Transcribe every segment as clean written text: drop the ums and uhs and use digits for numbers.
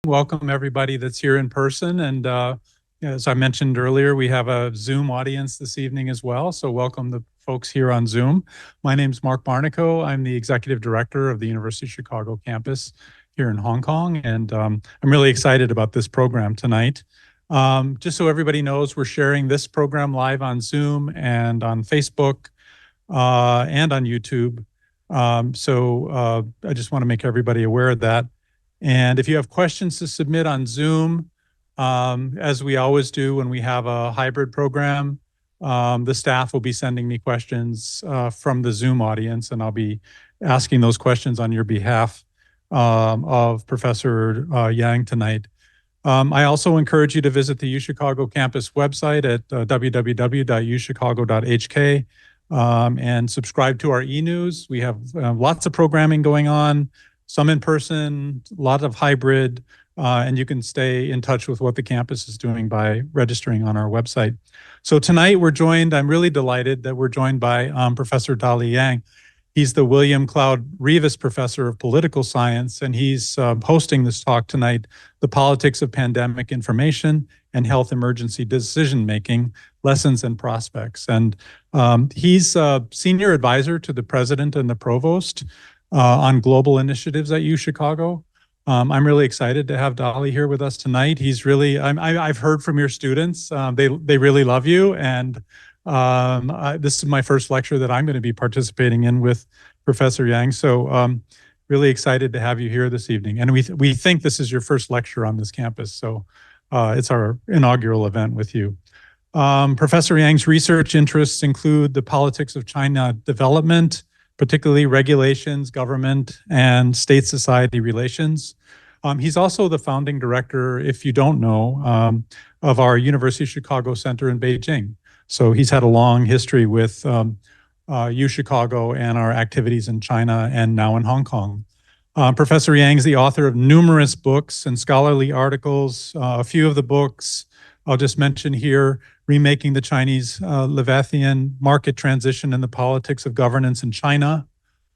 Welcome everybody that's here in person. And as I mentioned earlier, we have a Zoom audience this evening as well. So welcome the folks here on Zoom. My name is Mark Barnico. I'm the Executive Director of the University of Chicago campus here in Hong Kong. And I'm really excited about this program tonight. Just so everybody knows, we're sharing this program live on Zoom and on Facebook and on YouTube. I just want to make everybody aware of that. And if you have questions to submit on Zoom, as we always do when we have a hybrid program, the staff will be sending me questions from the Zoom audience, and I'll be asking those questions on your behalf of Professor Yang tonight. I also encourage you to visit the UChicago campus website at www.uchicago.hk and subscribe to our e-news. We have lots of programming going on, some in person, a lot of hybrid, and you can stay in touch with what the campus is doing by registering on our website. So tonight I'm really delighted that we're joined by Professor Dali Yang. He's the William Cloud Reavis Professor of Political Science, and he's hosting this talk tonight, The Politics of Pandemic Information and Health Emergency Decision-Making, Lessons and Prospects. And he's a senior advisor to the president and the provost on global initiatives at UChicago. I'm really excited to have Dali here with us tonight. He's really, I've heard from your students, they really love you, and this is my first lecture that I'm going to be participating in with Professor Yang. So really excited to have you here this evening. And we think this is your first lecture on this campus. So it's our inaugural event with you. Professor Yang's research interests include the politics of China development, particularly regulations, government, and state-society relations. He's also the founding director, if you don't know, of our University of Chicago Center in Beijing. So he's had a long history with UChicago and our activities in China and now in Hong Kong. Professor Yang is the author of numerous books and scholarly articles. A few of the books I'll just mention here: Remaking the Chinese Leviathan, Market Transition and the Politics of Governance in China,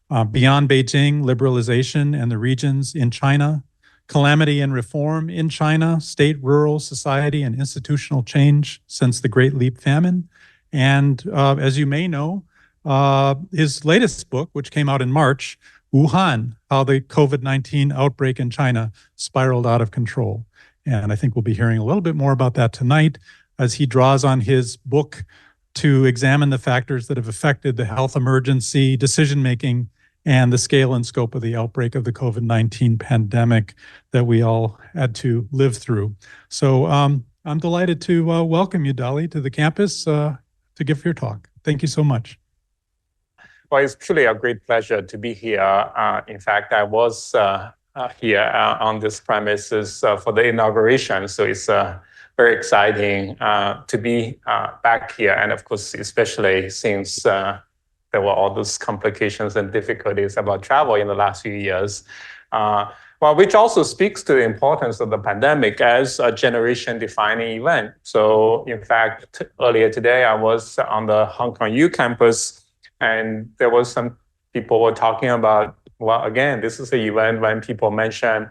Beyond Beijing, Liberalization and the Regions in China, Calamity and Reform in China, State, Rural, Society and Institutional Change Since the Great Leap Famine. And as you may know, his latest book, which came out in March, Wuhan, How the COVID-19 Outbreak in China Spiraled Out of Control. And I think we'll be hearing a little bit more about that tonight as he draws on his book to examine the factors that have affected the health emergency, decision-making, and the scale and scope of the outbreak of the COVID-19 pandemic that we all had to live through. So I'm delighted to welcome you, Dali, to the campus to give your talk. Thank you so much. Well, it's truly a great pleasure to be here. In fact, I was here on this premises for the inauguration. So it's very exciting to be back here. And of course, especially since there were all those complications and difficulties about travel in the last few years. Well, which also speaks to the importance of the pandemic as a generation-defining event. So in fact, earlier today, I was on the Hong Kong U campus, and there was some people were talking about, well, again, this is an event when people mention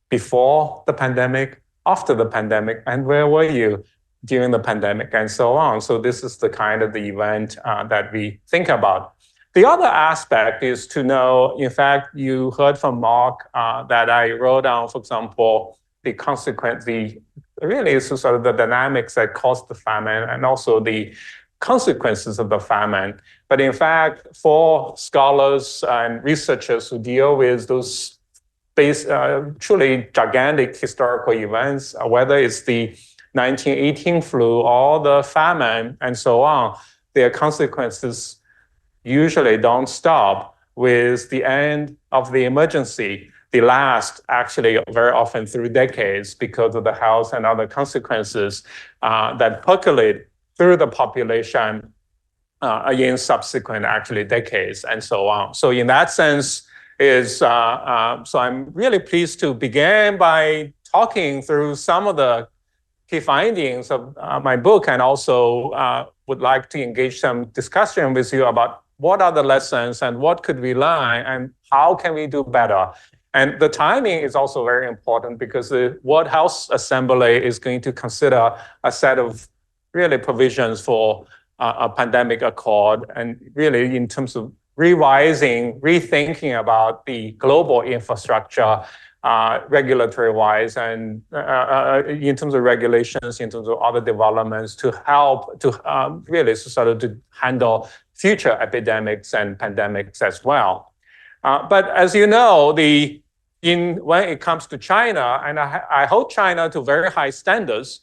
before the pandemic, after the pandemic, and where were you during the pandemic, and so on. So this is the kind of the event that we think about. The other aspect is to know, in fact, you heard from Mark that I wrote down, for example, really sort of the dynamics that caused the famine and also the consequences of the famine. But in fact, for scholars and researchers who deal with those truly gigantic historical events, whether it's the 1918 flu or the famine and so on, their consequences usually don't stop with the end of the emergency. They last actually very often through decades because of the health and other consequences that percolate through the population in subsequent actually decades and so on. So in that sense, so I'm really pleased to begin by talking through some of the key findings of my book, and also would like to engage some discussion with you about what are the lessons and what could we learn and how can we do better. And the timing is also very important because the World Health Assembly is going to consider a set of really provisions for a pandemic accord, and really in terms of rethinking about the global infrastructure, regulatory-wise, and in terms of regulations, in terms of other developments to help to really sort of to handle future epidemics and pandemics as well. But as you know, when it comes to China, and I hold China to very high standards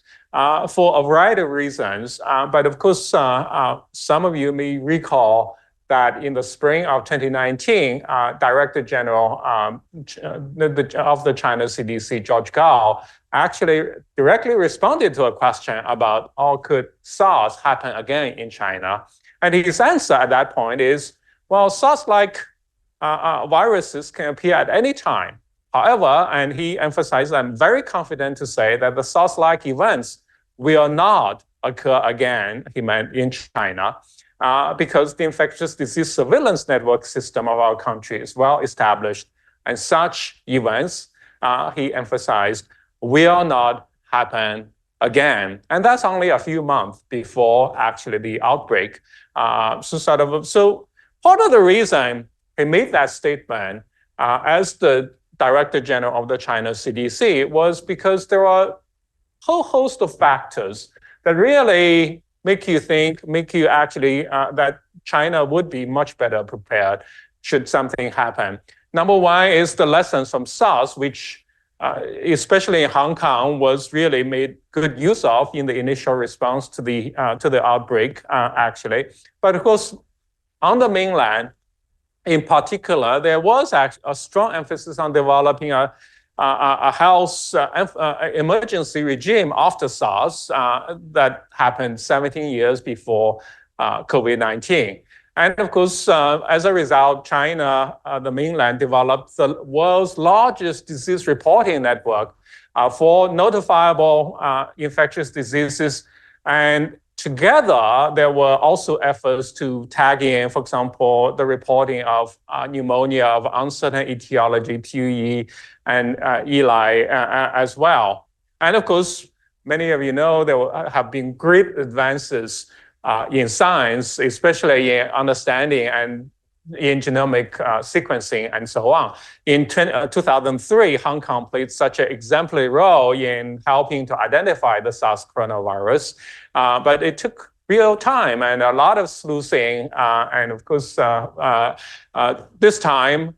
for a variety of reasons. But of course, some of you may recall that in the spring of 2019, Director General of the China CDC, George Gao, actually directly responded to a question about, could SARS happen again in China? And his answer at that point is, well, SARS-like viruses can appear at any time. However, and he emphasized, I'm very confident to say that the SARS-like events will not occur again, he meant, in China, because the infectious disease surveillance network system of our country is well established. And such events, he emphasized, will not happen again. And that's only a few months before actually the outbreak. So part of the reason he made that statement as the Director General of the China CDC was because there are a whole host of factors that really make you actually, that China would be much better prepared should something happen. Number one is the lessons from SARS, which especially in Hong Kong was really made good use of in the initial response to the outbreak, actually. But of course, on the mainland, in particular, there was a strong emphasis on developing a health emergency regime after SARS that happened 17 years before COVID-19. And of course, as a result, China, the mainland, developed the world's largest disease reporting network for notifiable infectious diseases. And together, there were also efforts to tag in, for example, the reporting of pneumonia of uncertain etiology, PUE, and ELI as well. And of course, many of you know there have been great advances in science, especially in understanding and in genomic sequencing and so on. In 2003, Hong Kong played such an exemplary role in helping to identify the SARS coronavirus. But it took real time and a lot of sleuthing. And of course, this time,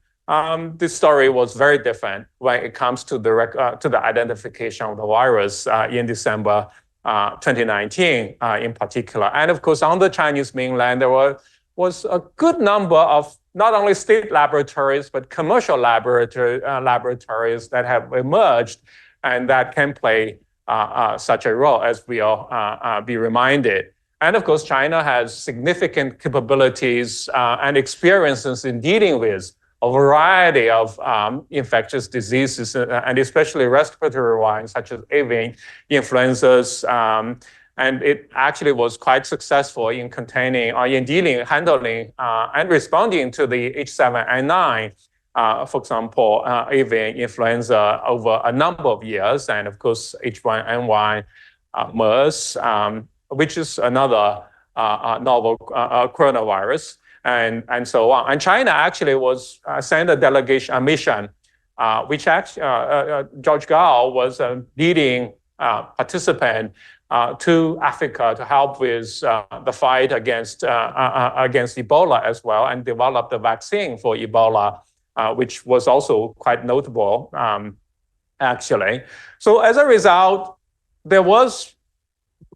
this story was very different when it comes to the identification of the virus in December 2019 in particular. And of course, on the Chinese mainland, there was a good number of not only state laboratories, but commercial laboratories that have emerged and that can play such a role, as we'll be reminded. And of course, China has significant capabilities and experiences in dealing with a variety of infectious diseases, and especially respiratory ones, such as avian influenzas. And it actually was quite successful in containing or in handling, and responding to the H7N9, for example, avian influenza over a number of years, and of course, H1N1 MERS, which is another novel coronavirus, and so on. And China actually was sent a mission, which actually George Gao was a leading participant to Africa to help with the fight against Ebola as well, and develop the vaccine for Ebola, which was also quite notable, actually. So as a result, there was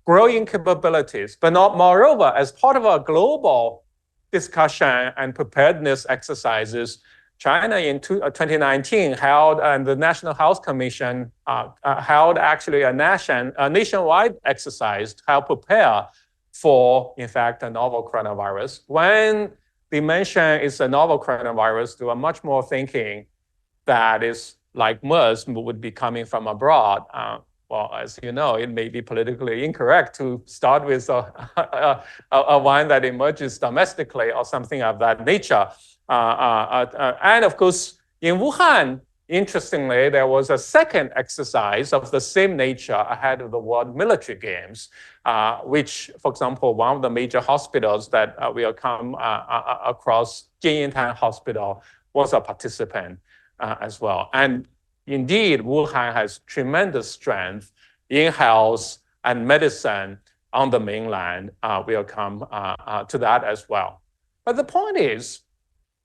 growing capabilities, but moreover, as part of a global discussion and preparedness exercises, China in 2019 held, and the National Health Commission held actually a nationwide exercise to help prepare for, in fact, a novel coronavirus. When they mention it's a novel coronavirus, there were much more thinking that is like MERS would be coming from abroad. Well, as you know, it may be politically incorrect to start with a one that emerges domestically or something of that nature. And of course, in Wuhan, interestingly, there was a second exercise of the same nature ahead of the World Military Games, which, for example, one of the major hospitals that will come across, Jinyintan Hospital, was a participant as well. And indeed, Wuhan has tremendous strength in health and medicine on the mainland. We'll come to that as well. But the point is,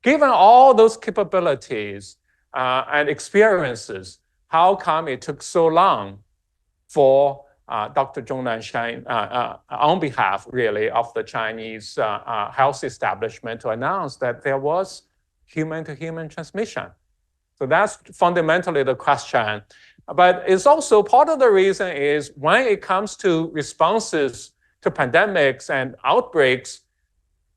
given all those capabilities and experiences, how come it took so long for Dr. Zhong Nanshan, on behalf, really, of the Chinese health establishment to announce that there was human-to-human transmission? So that's fundamentally the question. But it's also part of the reason is when it comes to responses to pandemics and outbreaks,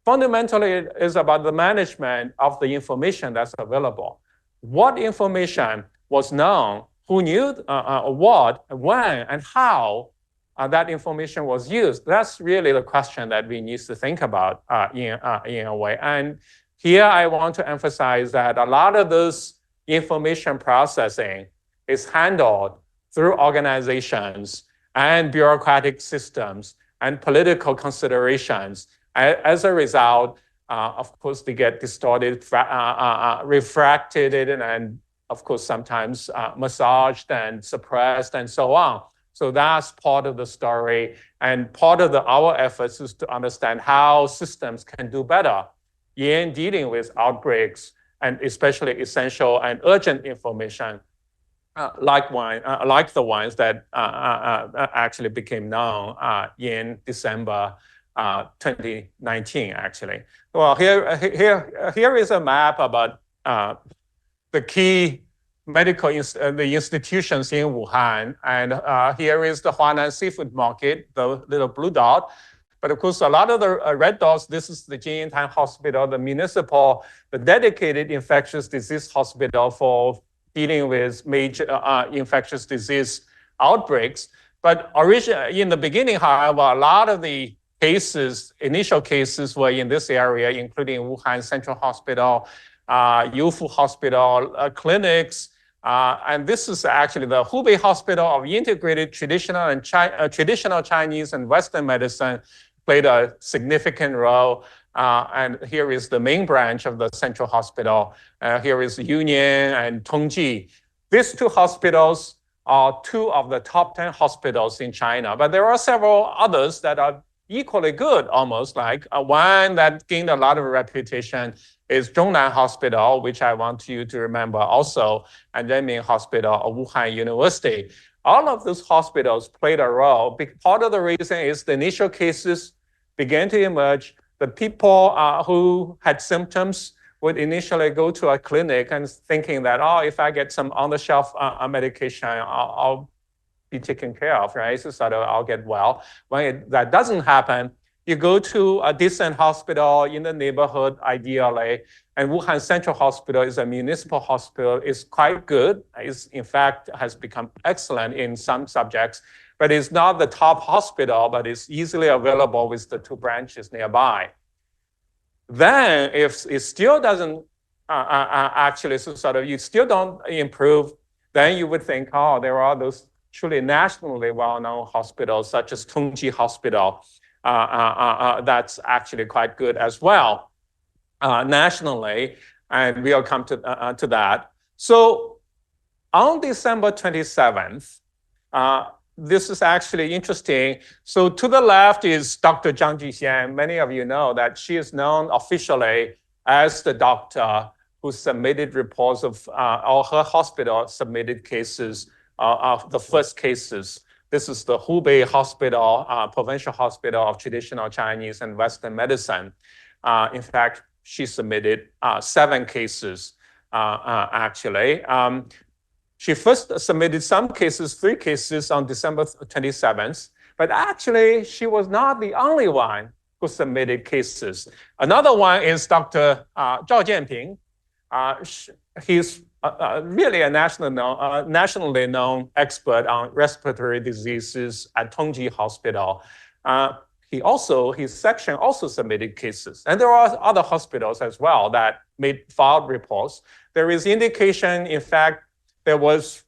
fundamentally it is about the management of the information that's available. What information was known, who knew what, when, and how that information was used? That's really the question that we need to think about in a way. And here I want to emphasize that a lot of those information processing is handled through organizations and bureaucratic systems and political considerations. As a result, of course, they get distorted, refracted, and of course, sometimes massaged and suppressed and so on. So that's part of the story. And part of our efforts is to understand how systems can do better in dealing with outbreaks, and especially essential and urgent information, like the ones that actually became known in December 2019, actually. Well, here is a map about the key medical the institutions in Wuhan. And here is the Huanan Seafood Market, the little blue dot. But of course, a lot of the red dots, this is the Jinyintan Hospital, the dedicated infectious disease hospital for dealing with major infectious disease outbreaks. But originally, in the beginning, however, a lot of the initial cases were in this area, including Wuhan Central Hospital, Youfu Hospital, clinics. And this is actually the Hubei Hospital of Integrated Traditional Chinese and Western Medicine, played a significant role. And here is the main branch of the Central Hospital. Here is Union and Tongji. These two hospitals are two of the top 10 hospitals in China, but there are several others that are equally good, almost like one that gained a lot of reputation is Zhongnan Hospital, which I want you to remember also, and Renmin Hospital of Wuhan University. All of those hospitals played a role. Part of the reason is the initial cases began to emerge. The people who had symptoms would initially go to a clinic and thinking that, oh, if I get some on-the-shelf medication, I'll be taken care of, right? So sort of I'll get well. When that doesn't happen, you go to a decent hospital in the neighborhood, ideally. And Wuhan Central Hospital is a municipal hospital. It's quite good. It's, in fact, has become excellent in some subjects. But it's not the top hospital, but it's easily available with the two branches nearby. Then, if it still doesn't actually, so sort of you still don't improve, then you would think, oh, there are those truly nationally well-known hospitals, such as Tongji Hospital, that's actually quite good as well nationally, and we'll come to that. So on December 27th, this is actually interesting. So to the left is Dr. Zhang Jixian. Many of you know that she is known officially as the doctor who submitted reports of all her hospital submitted cases of the first cases. This is the Hubei Hospital, Provincial Hospital of Traditional Chinese and Western Medicine. In fact, she submitted 7 cases, actually. She first submitted some cases, 3 cases on December 27th, but actually she was not the only one who submitted cases. Another one is Dr. Zhao Jianping. He's really a nationally known expert on respiratory diseases at Tongji Hospital. His section also submitted cases. And there are other hospitals as well that filed reports. There is indication, in fact, there was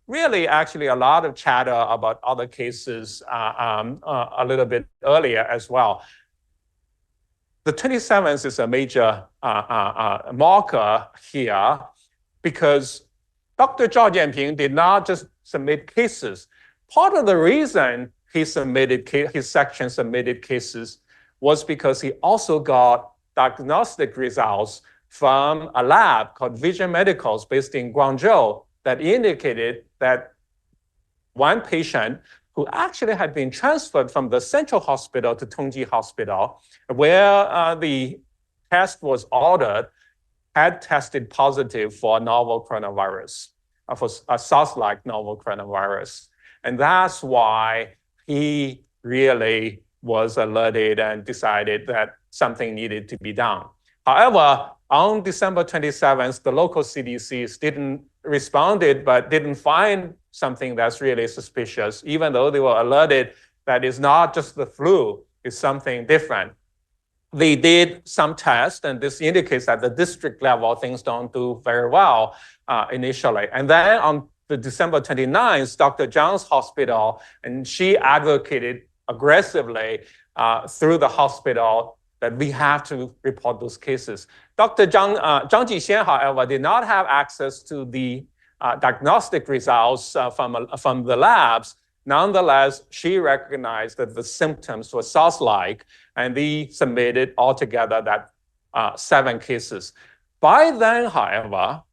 really actually a lot of chatter about other cases a little bit earlier as well. The 27th is a major marker here because Dr. Zhao Jianping did not just submit cases. Part of the reason his section submitted cases was because he also got diagnostic results from a lab called Vision Medicals based in Guangzhou that indicated that one patient who actually had been transferred from the central hospital to Tongji Hospital, where the test was ordered, had tested positive for novel coronavirus, for a SARS-like novel coronavirus. And that's why he really was alerted and decided that something needed to be done. However, on December 27th, the local CDCs didn't respond, but didn't find something that's really suspicious, even though they were alerted that it's not just the flu, it's something different. They did some tests, and this indicates that the district level things don't do very well initially. And then on the December 29th, Dr. Zhang's hospital, and she advocated aggressively through the hospital that we have to report those cases. Dr. Zhang Jixian, however, did not have access to the diagnostic results from the labs. Nonetheless, she recognized that the symptoms were SARS-like, and they submitted altogether that 7 cases. By then, however,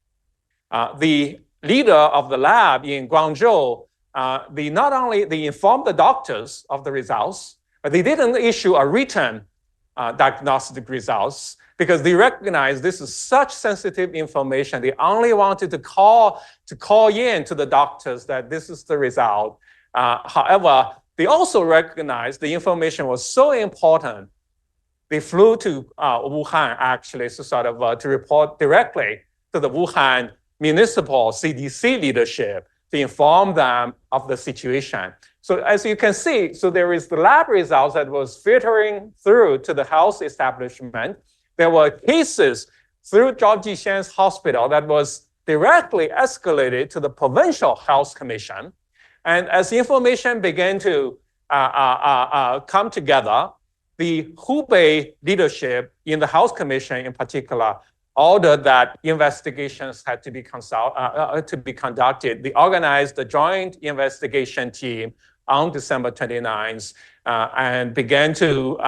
the leader of the lab in Guangzhou, they informed the doctors of the results, but they didn't issue a written diagnostic results because they recognized this is such sensitive information. They only wanted to call in to the doctors that this is the result. However, they also recognized the information was so important. They flew to Wuhan actually to report directly to the Wuhan municipal CDC leadership to inform them of the situation. So as you can see, so there is the lab results that was filtering through to the health establishment. There were cases through Zhao Jixian's hospital that was directly escalated to the provincial health commission. And as the information began to come together, the Hubei leadership in the health commission in particular ordered that investigations had to be conducted. They organized the joint investigation team on December 29th and began to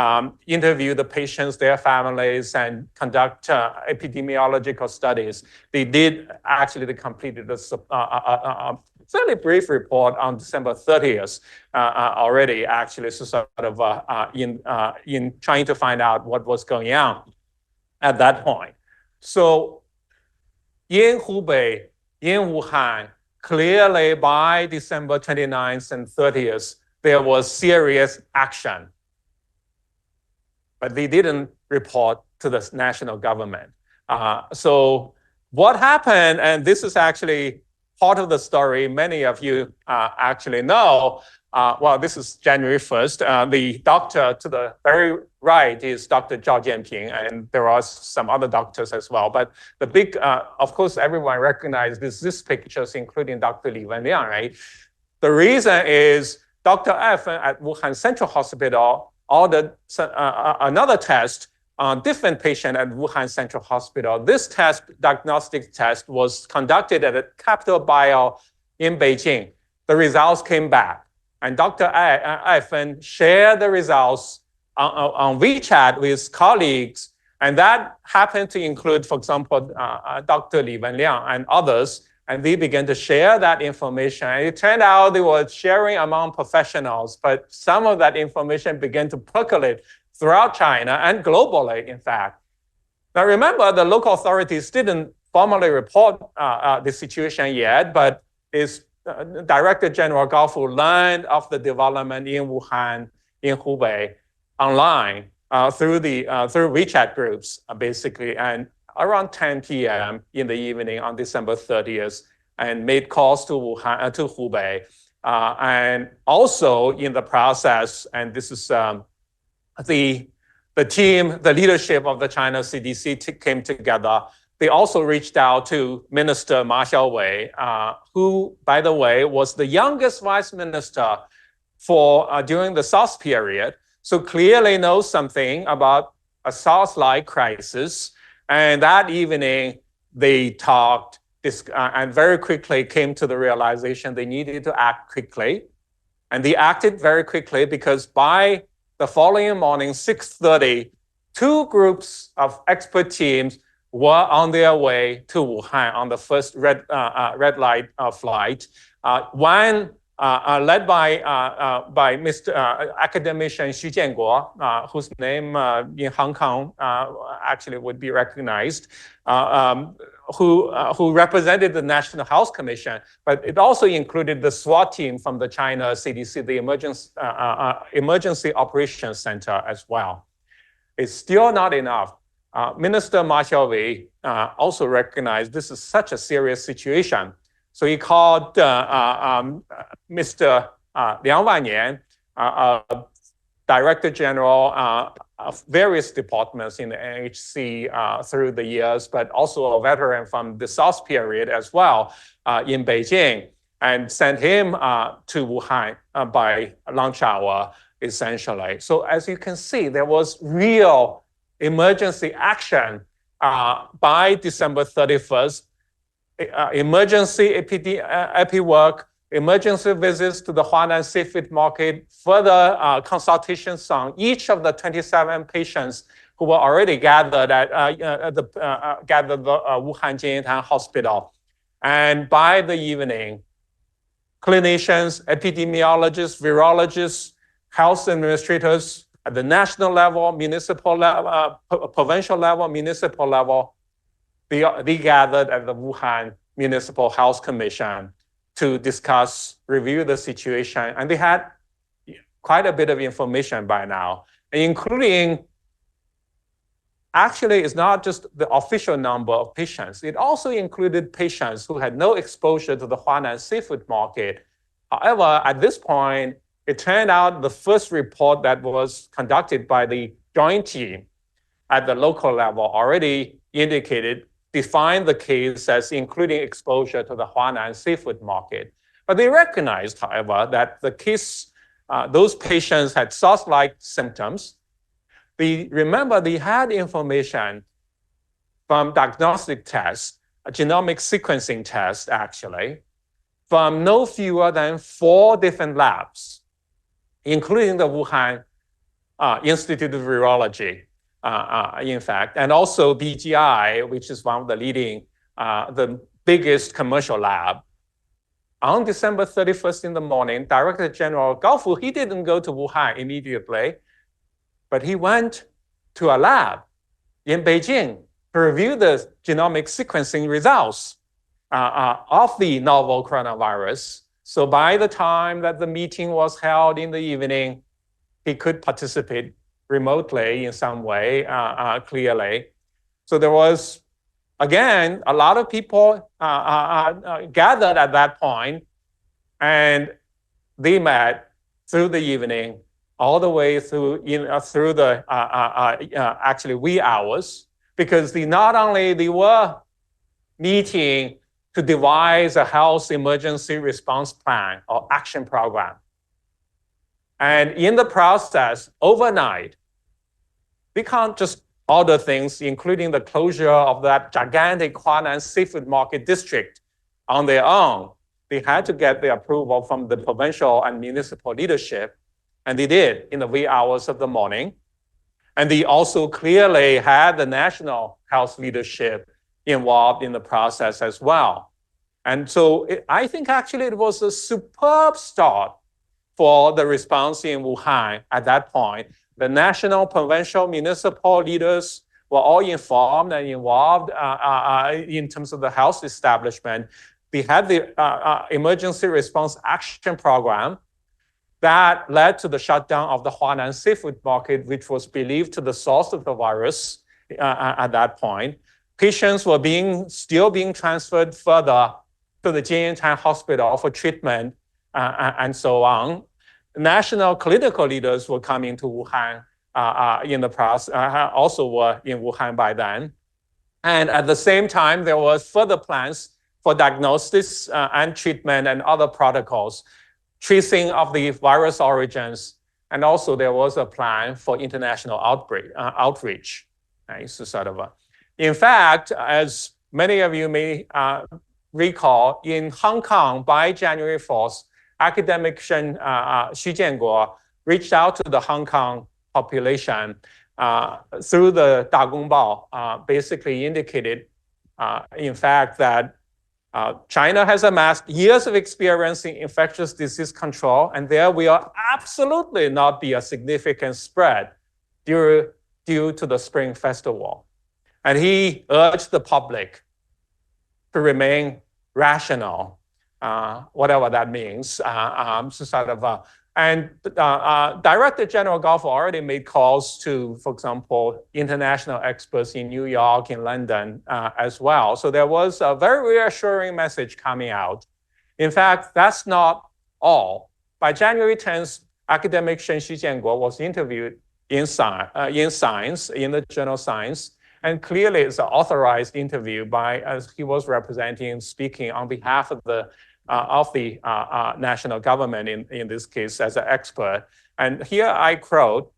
interview the patients, their families, and conduct epidemiological studies. They completed a fairly brief report on December 30th already, actually, in trying to find out what was going on at that point. So in Hubei, in Wuhan, clearly by December 29th and 30th, there was serious action. But they didn't report to the national government. So what happened, and this is actually part of the story many of you actually know. Well, this is January 1st. The doctor to the very right is Dr. Zhao Jianping, and there are some other doctors as well. But the big, of course, everyone recognizes these pictures, including Dr. Li Wenliang, right? The reason is Dr. F at Wuhan Central Hospital ordered another test on different patient at Wuhan Central Hospital. This diagnostic test was conducted at Capital Bio in Beijing. The results came back. And Dr. Eifan shared the results on WeChat with colleagues. And that happened to include, for example, Dr. Li Wenliang and others. And they began to share that information. And it turned out they were sharing among professionals, but some of that information began to percolate throughout China and globally, in fact. Now, remember, the local authorities didn't formally report the situation yet, but Director General Gao Fu learned of the development in Wuhan, in Hubei, online through WeChat groups, basically, and around 10 p.m. in the evening on December 30th, and made calls to Wuhan, to Hubei, and also in the process, and this is the team, the leadership of the China CDC came together they also reached out to Minister Ma Xiaowei, who, by the way, was the youngest vice minister for during the SARS period, so clearly knows something about a SARS-like crisis. And that evening, they talked and very quickly came to the realization they needed to act quickly. And they acted very quickly because by the following morning, 6:30, two groups of expert teams were on their way to Wuhan on the first red light flight. One led by Mr. academician Xu Jianguo, whose name in Hong Kong actually would be recognized, who represented the National Health Commission, but it also included the SWAT team from the China CDC, the Emergency Operations Center as well. It's still not enough. Minister Ma Xiaowei also recognized this is such a serious situation. So he called Mr. Liang Wannian, Director General of various departments in the NHC through the years, but also a veteran from the SARS period as well in Beijing, and sent him to Wuhan by lunch hour, essentially. So as you can see, there was real emergency action by December 31st, emergency epi work, emergency visits to the Huanan seafood market, further consultations on each of the 27 patients who were already gathered at the Wuhan Jinyintan Hospital. And by the evening, clinicians, epidemiologists, virologists, health administrators at the national level, municipal level, provincial level, municipal level, they gathered at the Wuhan Municipal Health Commission to discuss, review the situation. And they had quite a bit of information by now, including, actually, it's not just the official number of patients. It also included patients who had no exposure to the Huanan seafood market. However, at this point, it turned out the first report that was conducted by the joint team at the local level already defined the case as including exposure to the Huanan seafood market. But they recognized, however, that the case, those patients had SARS-like symptoms. Remember, they had information from diagnostic tests, a genomic sequencing test, actually, from no fewer than 4 different labs, including the Wuhan Institute of Virology, in fact, and also BGI, which is one of the leading, the biggest commercial lab. On December 31st in the morning, Director General Gao Fu, he didn't go to Wuhan immediately, but he went to a lab in Beijing to review the genomic sequencing results of the novel coronavirus. So by the time that the meeting was held in the evening, he could participate remotely in some way, clearly. So there was, again, a lot of people gathered at that point, and they met through the evening, all the way through the actually wee hours, because not only they were meeting to devise a health emergency response plan or action program. And in the process, overnight, they can't just order things, including the closure of that gigantic Huanan seafood market district on their own. They had to get the approval from the provincial and municipal leadership, and they did in the wee hours of the morning. And they also clearly had the national health leadership involved in the process as well. And so I think actually it was a superb start for the response in Wuhan at that point. The national, provincial, municipal leaders were all informed and involved in terms of the health establishment. They had the emergency response action program that led to the shutdown of the Huanan seafood market, which was believed to be the source of the virus at that point. Patients were still being transferred further to the Jinyintan Hospital for treatment and so on. National clinical leaders were coming to Wuhan in the process, also were in Wuhan by then. And at the same time, there was further plans for diagnosis and treatment and other protocols, tracing of the virus origins. And also there was a plan for international outreach. Right? So sort of in fact, as many of you may recall, in Hong Kong by January 4th, academic Xu Jianguo reached out to the Hong Kong population through the Dagongbao, basically indicated, in fact, that China has amassed years of experience in infectious disease control, and there will absolutely not be a significant spread due to the Spring Festival. And he urged the public to remain rational, whatever that means. Sort of, and Director General Gauff already made calls to, for example, international experts in New York, in London as well. So there was a very reassuring message coming out. In fact, that's not all. By January 10th, academic Shen Jianguo was interviewed in Science, in the journal Science. And clearly it's an authorized interview by, as he was representing, speaking on behalf of the national government in this case as an expert. And here I quote,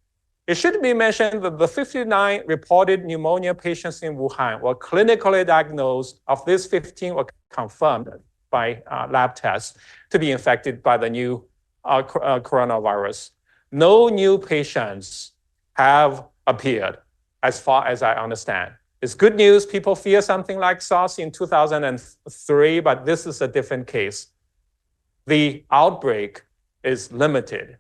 "It should be mentioned that the 59 reported pneumonia patients in Wuhan were clinically diagnosed. Of these, 15 were confirmed by lab tests to be infected by the new coronavirus. No new patients have appeared, as far as I understand. It's good news. People fear something like SARS in 2003, but this is a different case. The outbreak is limited."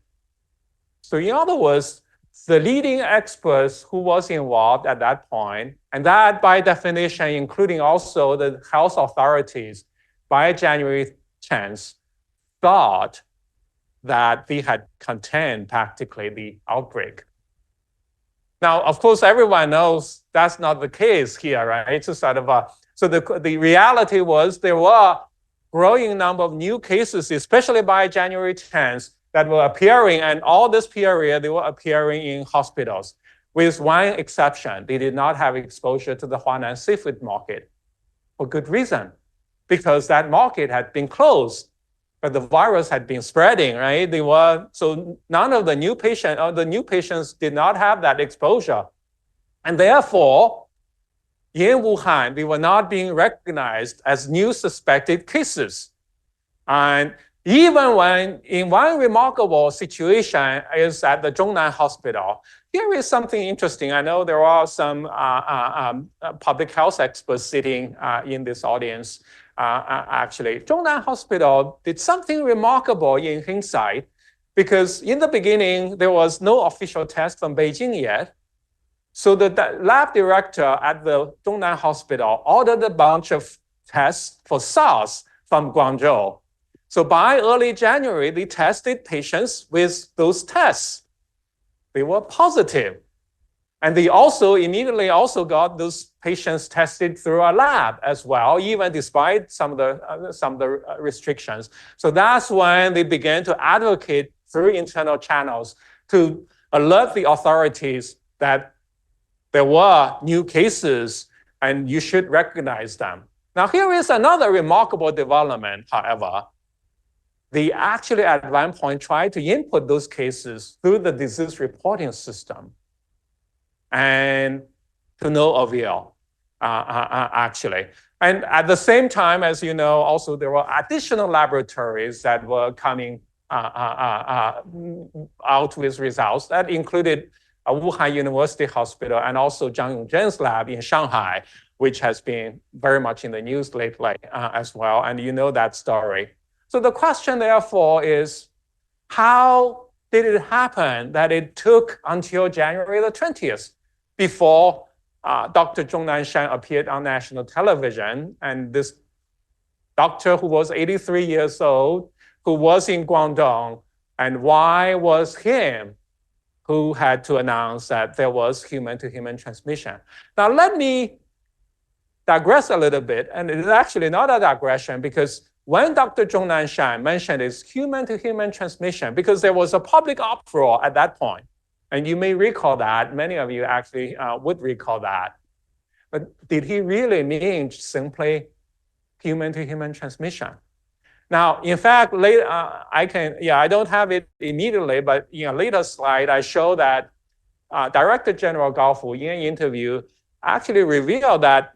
So in other words, the leading experts who was involved at that point, and that by definition, including also the health authorities, by January 10th, thought that they had contained practically the outbreak. Now, of course, everyone knows that's not the case here, right? It's a sort of so the reality was there were growing number of new cases, especially by January 10th, that were appearing, and all this period, they were appearing in hospitals, with one exception. They did not have exposure to the Huanan seafood market, for good reason, because that market had been closed, but the virus had been spreading, right? So none of the new patients did not have that exposure. And therefore, in Wuhan, they were not being recognized as new suspected cases. And even when, in one remarkable situation is at the Zhongnan Hospital, here is something interesting. I know there are some public health experts sitting in this audience. Actually, Zhongnan Hospital did something remarkable in hindsight, because in the beginning, there was no official test from Beijing yet. So the lab director at the Zhongnan Hospital ordered a bunch of tests for SARS from Guangzhou. So by early January, they tested patients with those tests. They were positive. And they also immediately got those patients tested through a lab as well, even despite some of the restrictions. So that's when they began to advocate through internal channels to alert the authorities that there were new cases and you should recognize them. Now, here is another remarkable development, however. They actually at one point tried to input those cases through the disease reporting system, and to no avail, actually. And at the same time, as you know, also there were additional laboratories that were coming out with results that included Wuhan University Hospital and also Zhang Yongzhen's lab in Shanghai, which has been very much in the news lately as well. And you know that story. So the question, therefore, is how did it happen that it took until January the 20th before Dr. Zhong Nanshan appeared on national television? And this doctor who was 83 years old, who was in Guangdong, and why was him who had to announce that there was human-to-human transmission? Now, let me digress a little bit, and it is actually not a digression, because when Dr. Zhong Nanshan mentioned it's human-to-human transmission, because there was a public uproar at that point, and you may recall that, many of you actually would recall that. But did he really mean simply human-to-human transmission? Now, in fact, later, I don't have it immediately, but in a later slide, I show that Director General Gao Fu, in an interview, actually revealed that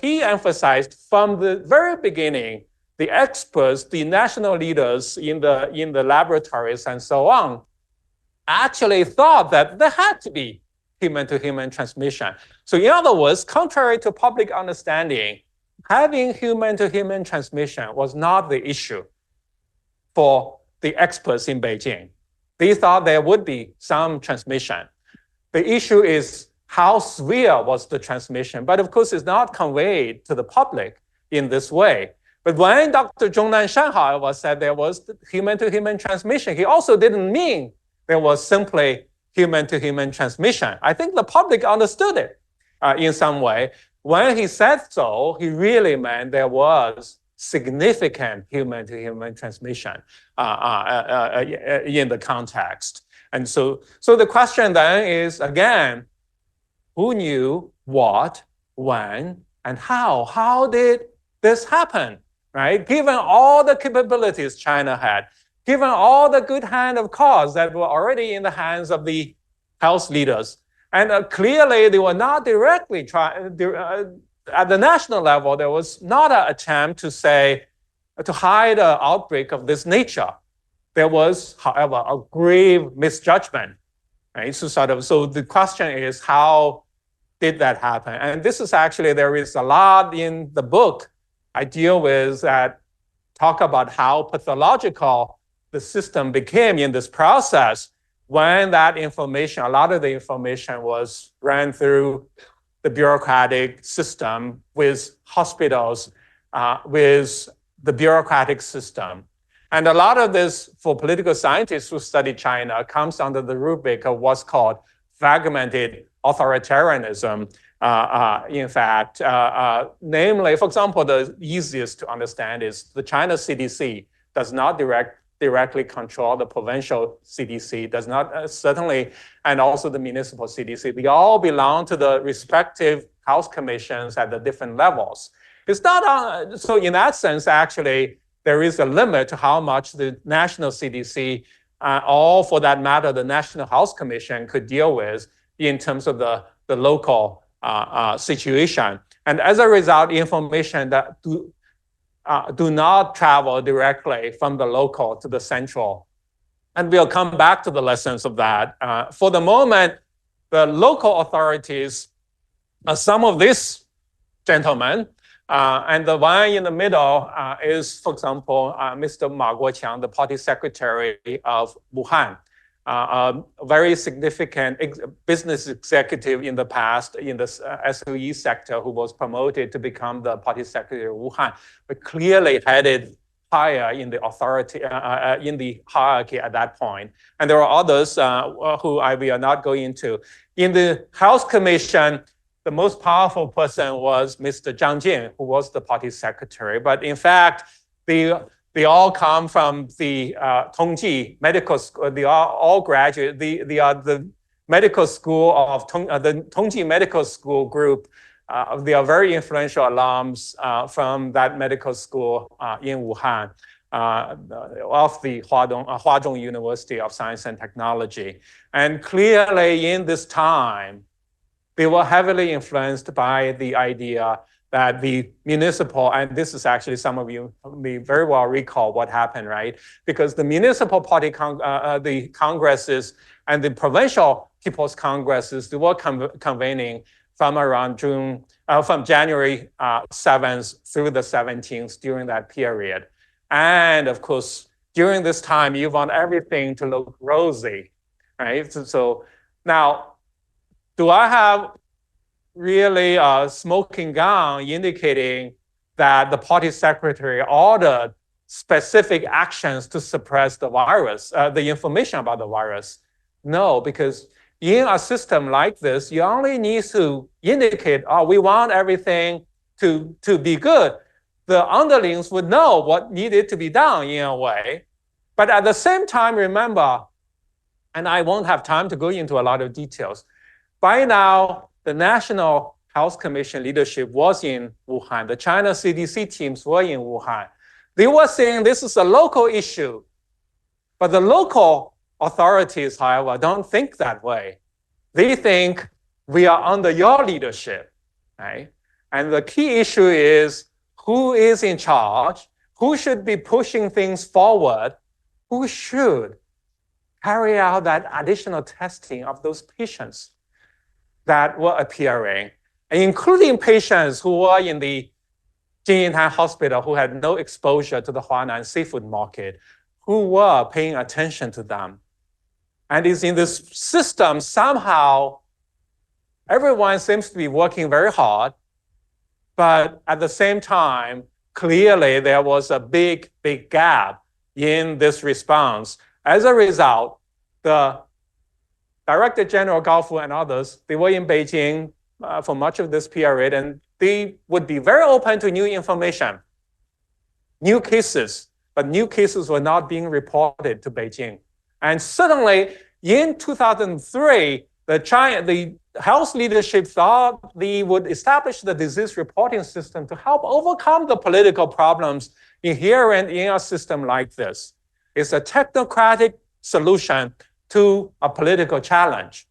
he emphasized from the very beginning, the experts, the national leaders in the laboratories and so on, actually thought that there had to be human-to-human transmission. So in other words, contrary to public understanding, having human-to-human transmission was not the issue for the experts in Beijing. They thought there would be some transmission. The issue is how severe was the transmission, but of course it's not conveyed to the public in this way. But when Dr. Zhong Nanshan, however, said there was human-to-human transmission, he also didn't mean there was simply human-to-human transmission. I think the public understood it in some way. When he said so, he really meant there was significant human-to-human transmission in the context. And so the question then is, again, who knew what, when, and how? How did this happen, right? Given all the capabilities China had, given all the good hand of cards that were already in the hands of the health leaders, and clearly they were not directly trying, at the national level, there was not an attempt to say, to hide an outbreak of this nature. There was, however, a grave misjudgment, right? So the question is, how did that happen? And this is actually, there is a lot in the book I deal with that talk about how pathological the system became in this process when that information, a lot of the information was ran through the bureaucratic system with hospitals, with the bureaucratic system. And a lot of this, for political scientists who study China, comes under the rubric of what's called fragmented authoritarianism. In fact, namely, for example, the easiest to understand is the China CDC does not directly control the provincial CDC, does not certainly, and also the municipal CDC. They all belong to the respective health commissions at the different levels. It's not, so in that sense, actually, there is a limit to how much the national CDC, or for that matter, the National Health Commission could deal with in terms of the local situation. And as a result, information that do not travel directly from the local to the central. And we'll come back to the lessons of that. For the moment, the local authorities, some of these gentlemen, and the one in the middle is, for example, Mr. Ma Guoqiang, the party secretary of Wuhan, a very significant business executive in the past in the SOE sector who was promoted to become the party secretary of Wuhan, but clearly headed higher in the authority, in the hierarchy at that point. And there are others who we are not going into. In the Health Commission, the most powerful person was Mr. Zhang Jin, who was the party secretary. But in fact, they all come from the Tongji medical school. They are all graduate. They are the medical school of the Tongji medical school group. They are very influential alums from that medical school in Wuhan, of the Huazhong University of Science and Technology. And clearly in this time, they were heavily influenced by the idea that the municipal, and this is actually some of you may very well recall what happened, right? Because the municipal party, the congresses and the provincial people's congresses, they were convening from around from January 7th through the 17th during that period. And of course, during this time, you want everything to look rosy, right? So now, do I have really a smoking gun indicating that the party secretary ordered specific actions to suppress the virus, the information about the virus? No, because in a system like this, you only need to indicate, oh, we want everything to be good. The underlings would know what needed to be done in a way. But at the same time, remember, and I won't have time to go into a lot of details, by now, the national Health Commission leadership was in Wuhan. The China CDC teams were in Wuhan. They were saying this is a local issue. But the local authorities, however, don't think that way. They think we are under your leadership, right? And the key issue is who is in charge, who should be pushing things forward, who should carry out that additional testing of those patients that were appearing, including patients who were in the Jinyintan hospital who had no exposure to the Huanan seafood market, who were paying attention to them. And it's in this system, somehow, everyone seems to be working very hard, but at the same time, clearly there was a big, big gap in this response. As a result, the Director General Gao Fu and others, they were in Beijing for much of this period, and they would be very open to new information, new cases, but new cases were not being reported to Beijing. And suddenly, in 2003, the health leadership thought they would establish the disease reporting system to help overcome the political problems inherent in a system like this. It's a technocratic solution to a political challenge.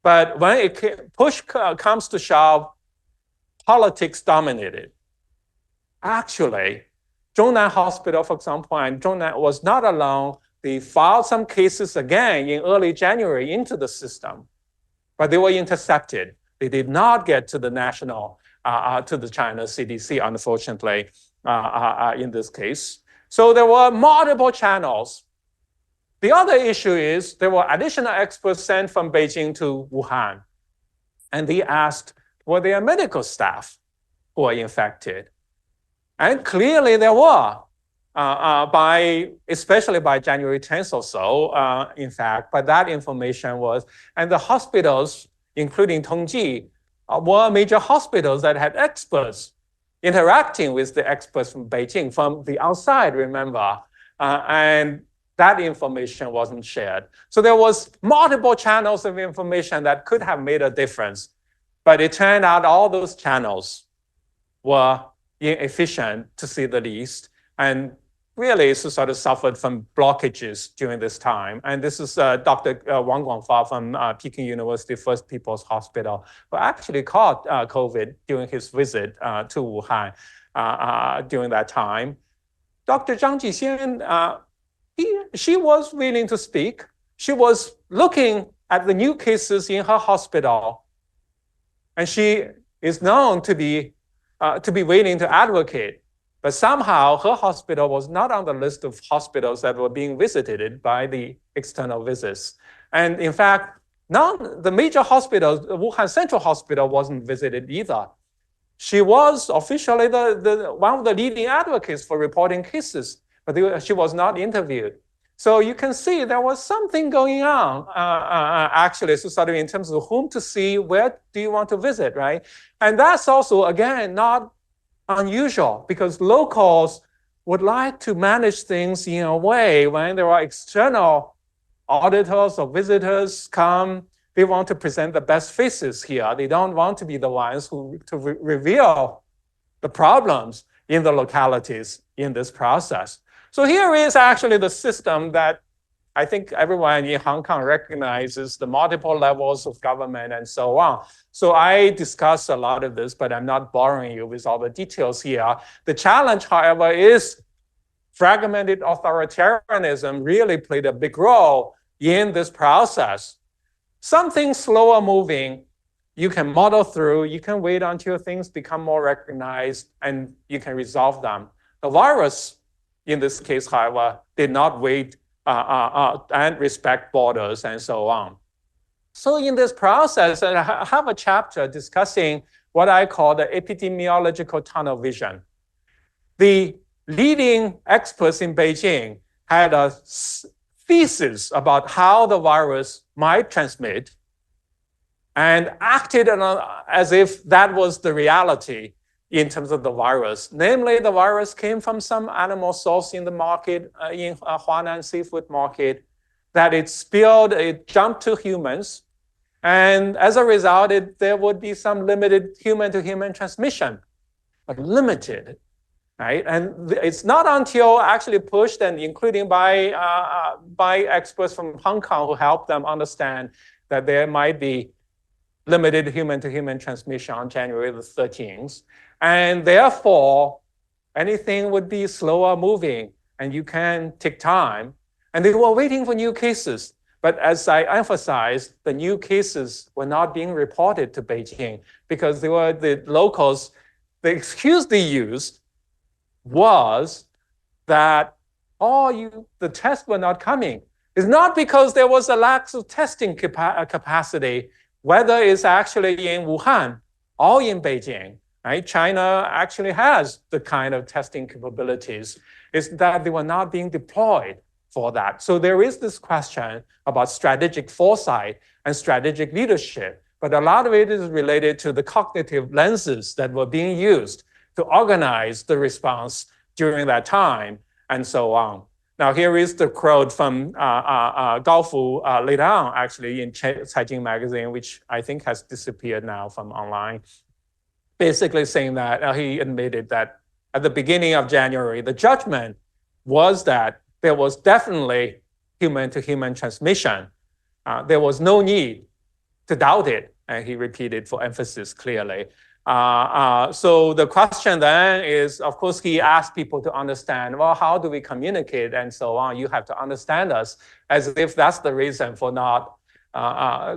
But when push comes to shove, politics dominated. Actually, Zhongnan Hospital, for example, and Zhongnan was not alone. They filed some cases again in early January into the system, but they were intercepted. They did not get to the to the China CDC, unfortunately, in this case. So there were multiple channels. The other issue is there were additional experts sent from Beijing to Wuhan, and they asked, were there medical staff who were infected? And clearly there were, especially by January 10th or so, in fact, but that information was, and the hospitals, including Tongji, were major hospitals that had experts interacting with the experts from Beijing, from the outside, remember, and that information wasn't shared. So there was multiple channels of information that could have made a difference, but it turned out all those channels were inefficient, to say the least, and really sort of suffered from blockages during this time. And this is Dr. Wang Guangfa from Peking University First People's Hospital, who actually caught COVID during his visit to Wuhan during that time. Dr. Zhang Jixian, she was willing to speak. She was looking at the new cases in her hospital, and she is known to be willing to advocate. But somehow her hospital was not on the list of hospitals that were being visited by the external visits. And in fact, the major hospitals, Wuhan Central Hospital wasn't visited either. She was officially one of the leading advocates for reporting cases, but she was not interviewed. So you can see there was something going on, actually, so sort of in terms of whom to see, where do you want to visit, right? And that's also, again, not unusual, because locals would like to manage things in a way when there are external auditors or visitors come, they want to present the best faces here. They don't want to be the ones to reveal the problems in the localities in this process. So here is actually the system that I think everyone in Hong Kong recognizes, the multiple levels of government and so on. So I discussed a lot of this, but I'm not boring you with all the details here. The challenge, however, is fragmented authoritarianism really played a big role in this process. Something slower moving, you can model through, you can wait until things become more recognized, and you can resolve them. The virus, in this case, however, did not wait and respect borders and so on. So in this process, I have a chapter discussing what I call the epidemiological tunnel vision. The leading experts in Beijing had a thesis about how the virus might transmit and acted as if that was the reality in terms of the virus. Namely, the virus came from some animal source in the market, in Huanan seafood market, that it spilled, it jumped to humans, And as a result, there would be some limited human-to-human transmission, but limited, right? And it's not until actually pushed and including by experts from Hong Kong who helped them understand that there might be limited human-to-human transmission on January the 13th. And therefore, anything would be slower moving and you can take time. And they were waiting for new cases. But as I emphasized, the new cases were not being reported to Beijing because they were the locals. The excuse they used was that, the tests were not coming. It's not because there was a lack of testing capacity, whether it's actually in Wuhan or in Beijing, right? China actually has the kind of testing capabilities. It's that they were not being deployed for that. So there is this question about strategic foresight and strategic leadership, but a lot of it is related to the cognitive lenses that were being used to organize the response during that time and so on. Now, here is the quote from Gaofu later on, actually, in Caijing magazine, which I think has disappeared now from online, basically saying that he admitted that at the beginning of January, the judgment was that there was definitely human-to-human transmission. There was no need to doubt it, and he repeated for emphasis clearly. So the question then is, of course, he asked people to understand, well, how do we communicate and so on? You have to understand us, as if that's the reason for not,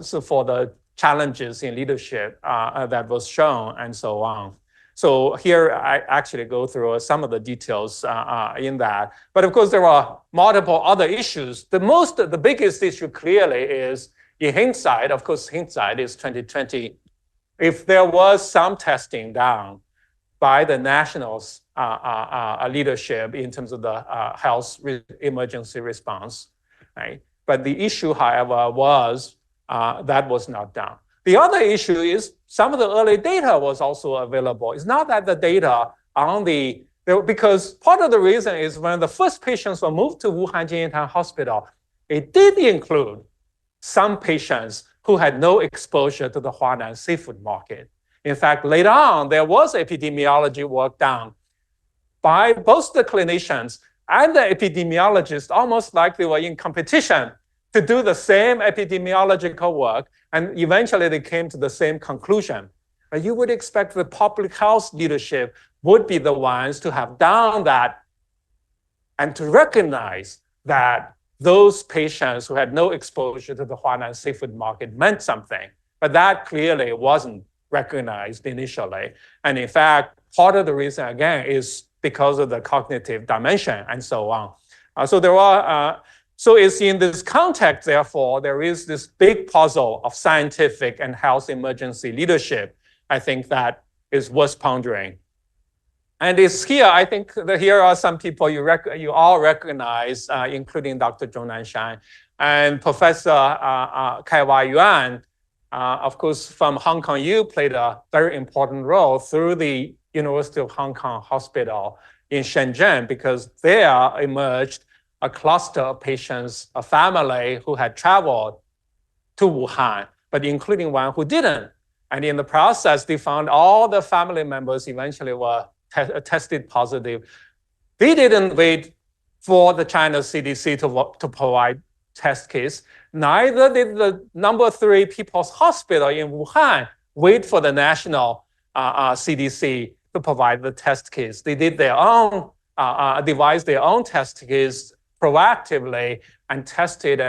so for the challenges in leadership that was shown and so on. So here I actually go through some of the details in that. But of course, there are multiple other issues. The biggest issue clearly is, in hindsight, of course, hindsight is 2020. If there was some testing done by the national leadership in terms of the health emergency response, right? But the issue, however, was that was not done. The other issue is some of the early data was also available. It's not that the data because part of the reason is when the first patients were moved to Wuhan Jinyintan Hospital, it did include some patients who had no exposure to the Huanan seafood market. In fact, later on, there was epidemiology work done by both the clinicians and the epidemiologists, almost like they were in competition to do the same epidemiological work, and eventually they came to the same conclusion. But you would expect the public health leadership would be the ones to have done that and to recognize that those patients who had no exposure to the Huanan seafood market meant something. But that clearly wasn't recognized initially. And in fact, part of the reason, again, is because of the cognitive dimension and so on. So it's in this context, therefore, there is this big puzzle of scientific and health emergency leadership, I think, that is worth pondering. And it's here, I think that here are some people you all recognize, including Dr. Zhong Nanshan and Professor Kai-Wai Yuan, of course, from Hong Kong U, played a very important role through the University of Hong Kong Hospital in Shenzhen, because there emerged a cluster of patients, a family who had traveled to Wuhan, but including one who didn't. And in the process, they found all the family members eventually were tested positive. They didn't wait for the China CDC to provide test kits. Neither did the number 3 People's Hospital in Wuhan wait for the national CDC to provide the test kits. They did their own, devised their own test kits proactively and tested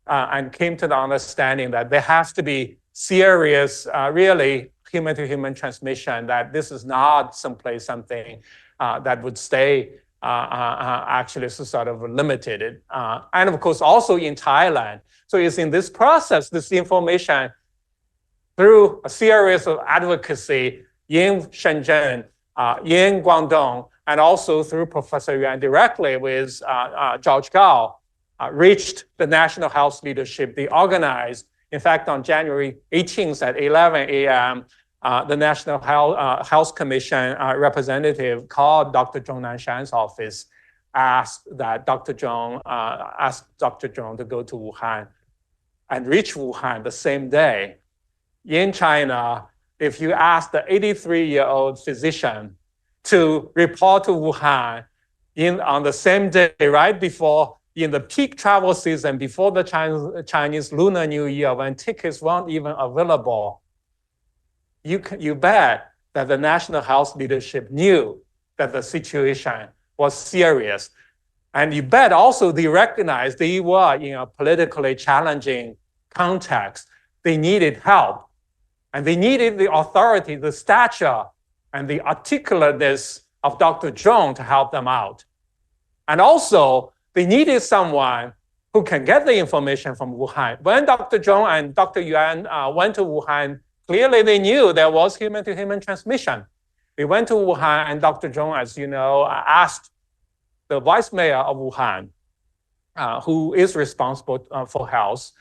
and came to the understanding that there has to be serious, really human-to-human transmission, that this is not simply something that would stay actually sort of limited. And of course, also in Thailand. So it's in this process, this information through a series of advocacy in Shenzhen, in Guangdong, and also through Professor Yuan directly with George Gao, reached the national health leadership. They organized, in fact, on January 18th at 11 a.m., the National Health Commission representative called Dr. Zhong Nanshan's office, asked Dr. Zhong to go to Wuhan and reached Wuhan the same day. In China, if you ask the 83-year-old physician to report to Wuhan on the same day, right before, in the peak travel season, before the Chinese Lunar New Year, when tickets weren't even available, you bet that the national health leadership knew that the situation was serious. And you bet also they recognized they were in a politically challenging context. They needed help. And they needed the authority, the stature, and the articulateness of Dr. Zhong to help them out. And also, they needed someone who can get the information from Wuhan. When Dr. Zhong and Dr. Yuan went to Wuhan, clearly they knew there was human-to-human transmission. They went to Wuhan, and Dr. Zhong, as you know, asked the vice mayor of Wuhan, who is responsible for health,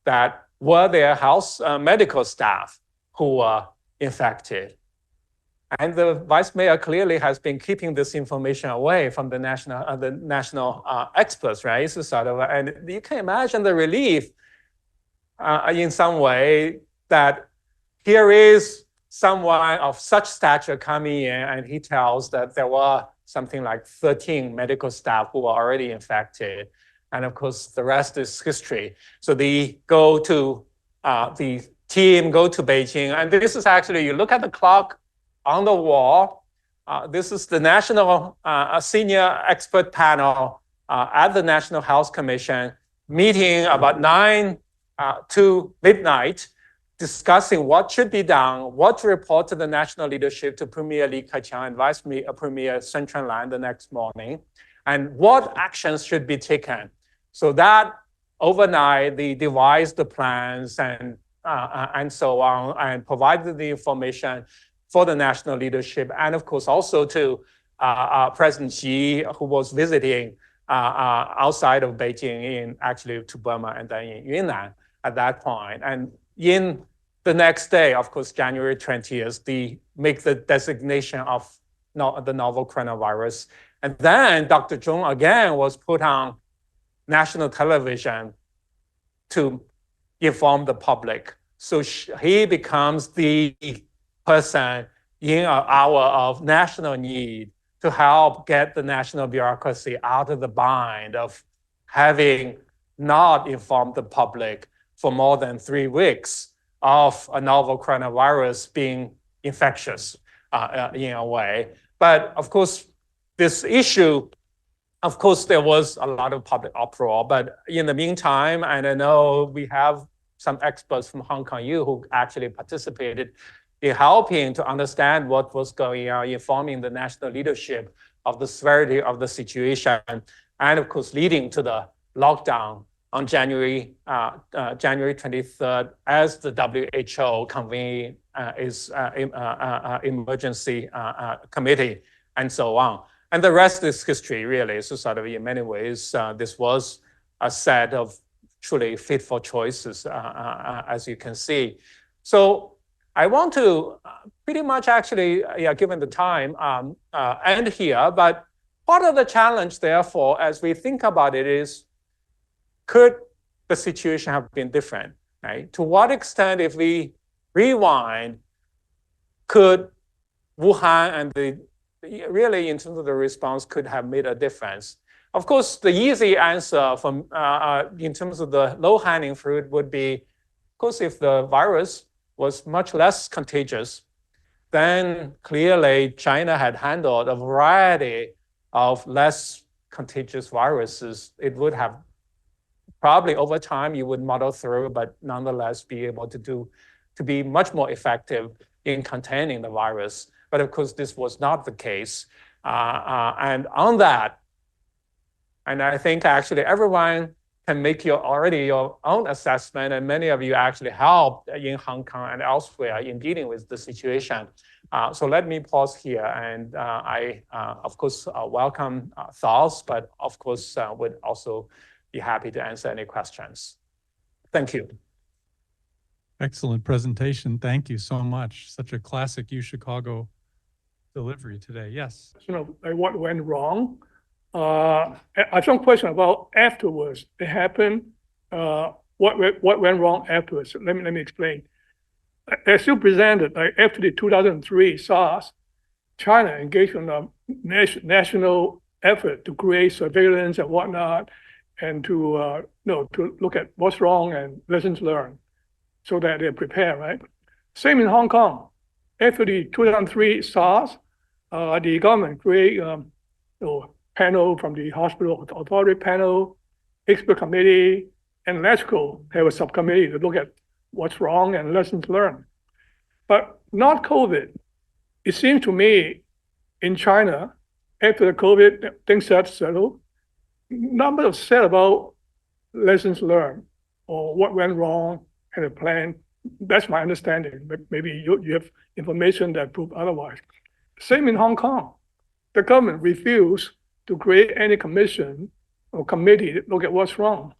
that were there health medical staff who were infected. And the vice mayor clearly has been keeping this information away from the national experts, right? So sort of, and you can imagine the relief in some way that here is someone of such stature coming in, and he tells that there were something like 13 medical staff who were already infected. And of course, the rest is history. So they go to, the team go to Beijing. And this is actually, you look at the clock on the wall. This is the national senior expert panel at the National Health Commission meeting about 9 to midnight, discussing what should be done, what to report to the national leadership, to Premier Li Keqiang and Vice Premier Sun Chunlan the next morning, and what actions should be taken. So that overnight, they devised the plans and so on, and provided the information for the national leadership, and of course also to President Xi, who was visiting outside of Beijing, actually to Burma and then in Yunnan at that point. And in the next day, of course, January 20th, they make the designation of the novel coronavirus. And then Dr. Zhong again was put on national television to inform the public. So he becomes the person in an hour of national need to help get the national bureaucracy out of the bind of having not informed the public for more than 3 weeks of a novel coronavirus being infectious in a way. But of course, this issue, of course, there was a lot of public uproar. But in the meantime, and I know we have some experts from Hong Kong U who actually participated in helping to understand what was going on, informing the national leadership of the severity of the situation, and of course, leading to the lockdown on January 23rd, as the WHO convened its emergency committee, and so on. And the rest is history, really. So sort of in many ways, this was a set of truly fateful choices, as you can see. So I want to pretty much actually, given the time, end here. But part of the challenge, therefore, as we think about it is, could the situation have been different, right? To what extent, if we rewind, could Wuhan and really in terms of the response could have made a difference? Of course, the easy answer from in terms of the low-hanging fruit would be, of course, if the virus was much less contagious, then clearly China had handled a variety of less contagious viruses. It would have probably over time you would muddle through, but nonetheless be able to be much more effective in containing the virus. But of course, this was not the case. And on that, and I think actually everyone can make your own assessment, and many of you actually helped in Hong Kong and elsewhere in dealing with the situation. So let me pause here, and I, of course, welcome thoughts, but of course would also be happy to answer any questions. Thank you. Excellent presentation. Thank you so much. Such a classic UChicago delivery today. Yes. Like what went wrong? I have some question about afterwards. It happened what went wrong afterwards. Let me explain. As you presented, like after the 2003 SARS, China engaged in a national effort to create surveillance and whatnot, and to to look at what's wrong and lessons learned, so that they're prepared, right? Same in Hong Kong. After the 2003 SARS, the government created panel from the hospital authority panel, expert committee, and electrical have a subcommittee to look at what's wrong and lessons learned. But not COVID. It seems to me in China, after the COVID, things had settled. Not much said about lessons learned or what went wrong and the plan. That's my understanding. But maybe you have information that prove otherwise. Same in Hong Kong. The government refused to create any commission or committee to look at what's wrong.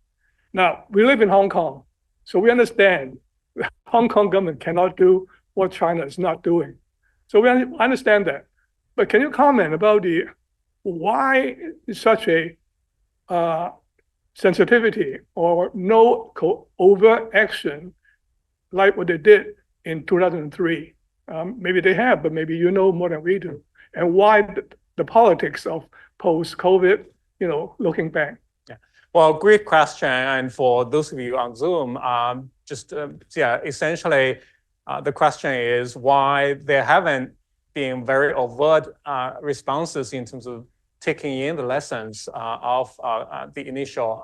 Now, we live in Hong Kong, so we understand the Hong Kong government cannot do what China is not doing. So we understand that. But can you comment about why such a sensitivity or no overt action like what they did in 2003? Maybe they have, but maybe you know more than we do. And why the politics of post-COVID, looking back? Well, great question. And for those of you on Zoom, essentially, the question is why there haven't been very overt responses in terms of taking in the lessons of the initial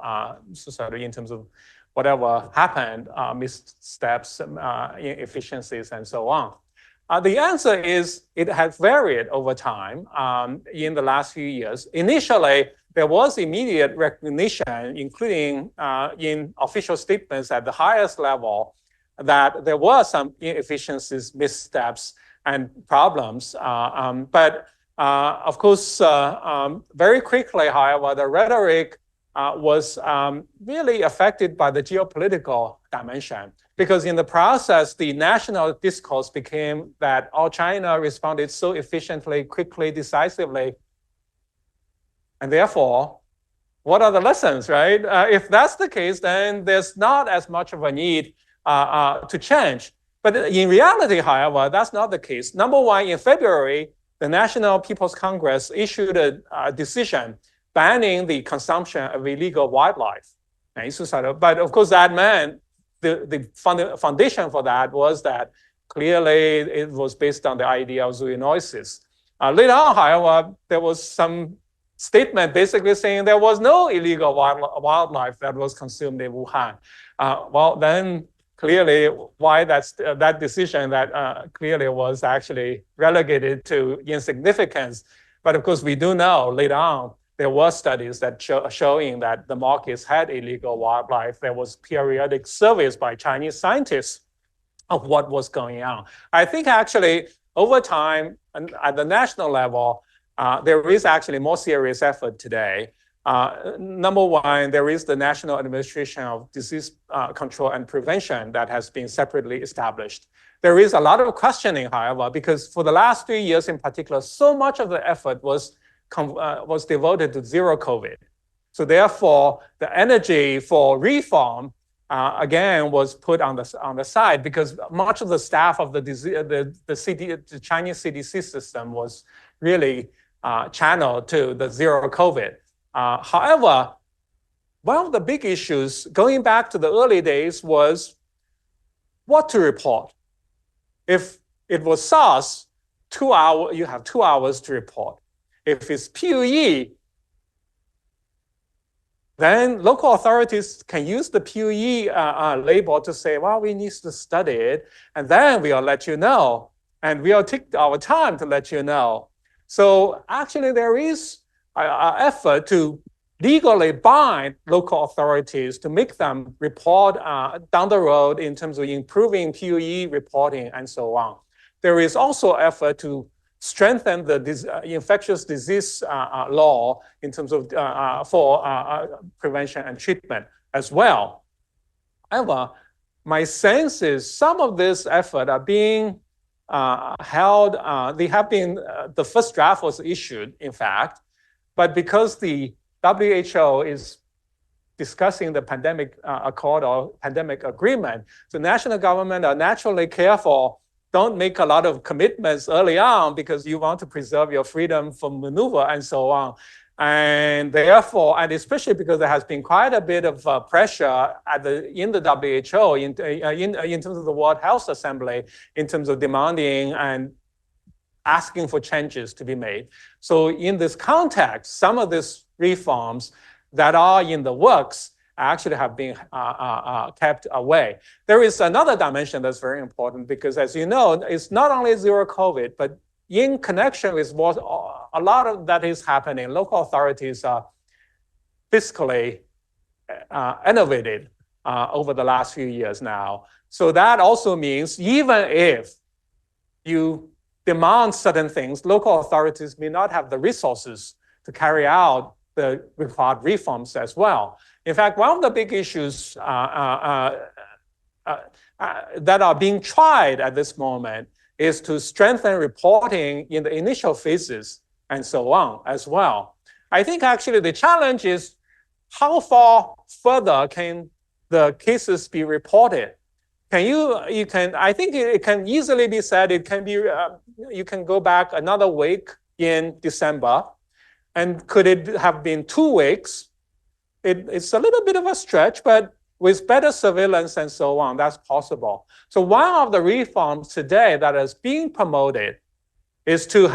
society in terms of whatever happened, missteps, inefficiencies, and so on. The answer is it has varied over time in the last few years. Initially, there was immediate recognition, including in official statements at the highest level, that there were some inefficiencies, missteps, and problems. But of course, very quickly, however, the rhetoric was really affected by the geopolitical dimension. Because in the process, the national discourse became that China responded so efficiently, quickly, decisively. And therefore, what are the lessons, right? If that's the case, then there's not as much of a need to change. But in reality, however, that's not the case. Number one, in February, the National People's Congress issued a decision banning the consumption of illegal wildlife. But of course, that meant the foundation for that was that clearly it was based on the idea of zoonosis. Later on, however, there was some statement basically saying there was no illegal wildlife that was consumed in Wuhan. Well, then clearly why that decision that clearly was actually relegated to insignificance. But of course, we do know later on, there were studies that showing that the markets had illegal wildlife. There was periodic surveys by Chinese scientists of what was going on. I think actually over time and at the national level, there is actually more serious effort today. Number one, there is the National Administration of Disease Control and Prevention that has been separately established. There is a lot of questioning, however, because for the last 3 years in particular, so much of the effort was devoted to zero COVID. So therefore, the energy for reform, again, was put on the side because much of the staff of the Chinese CDC system was really channeled to the zero COVID. However, one of the big issues going back to the early days was what to report. If it was SARS, you have 2 hours to report. If it's PUE, then local authorities can use the PUE label to say, well, we need to study it, and then we'll let you know, and we'll take our time to let you know. So actually, there is an effort to legally bind local authorities to make them report down the road in terms of improving PUE reporting and so on. There is also effort to strengthen the infectious disease law in terms of for prevention and treatment as well. However, my sense is some of this effort are being held. They have been the first draft was issued, in fact, but because the WHO is discussing the pandemic accord or pandemic agreement. So national government are naturally careful. Don't make a lot of commitments early on because you want to preserve your freedom for maneuver and so on. And therefore, and especially because there has been quite a bit of pressure in the WHO, in terms of the World Health Assembly, in terms of demanding and asking for changes to be made. So in this context, some of these reforms that are in the works actually have been kept away. There is another dimension that's very important because, as you know, it's not only zero COVID, but in connection with what a lot of that is happening, local authorities are fiscally innovated over the last few years now. So that also means even if you demand certain things, local authorities may not have the resources to carry out the required reforms as well. In fact, one of the big issues that are being tried at this moment is to strengthen reporting in the initial phases and so on as well. I think actually the challenge is how far further can the cases be reported? I think it can easily be said, it can be, you can go back another week in December, and could it have been 2 weeks? It's a little bit of a stretch, but with better surveillance and so on, that's possible. So one of the reforms today that is being promoted is to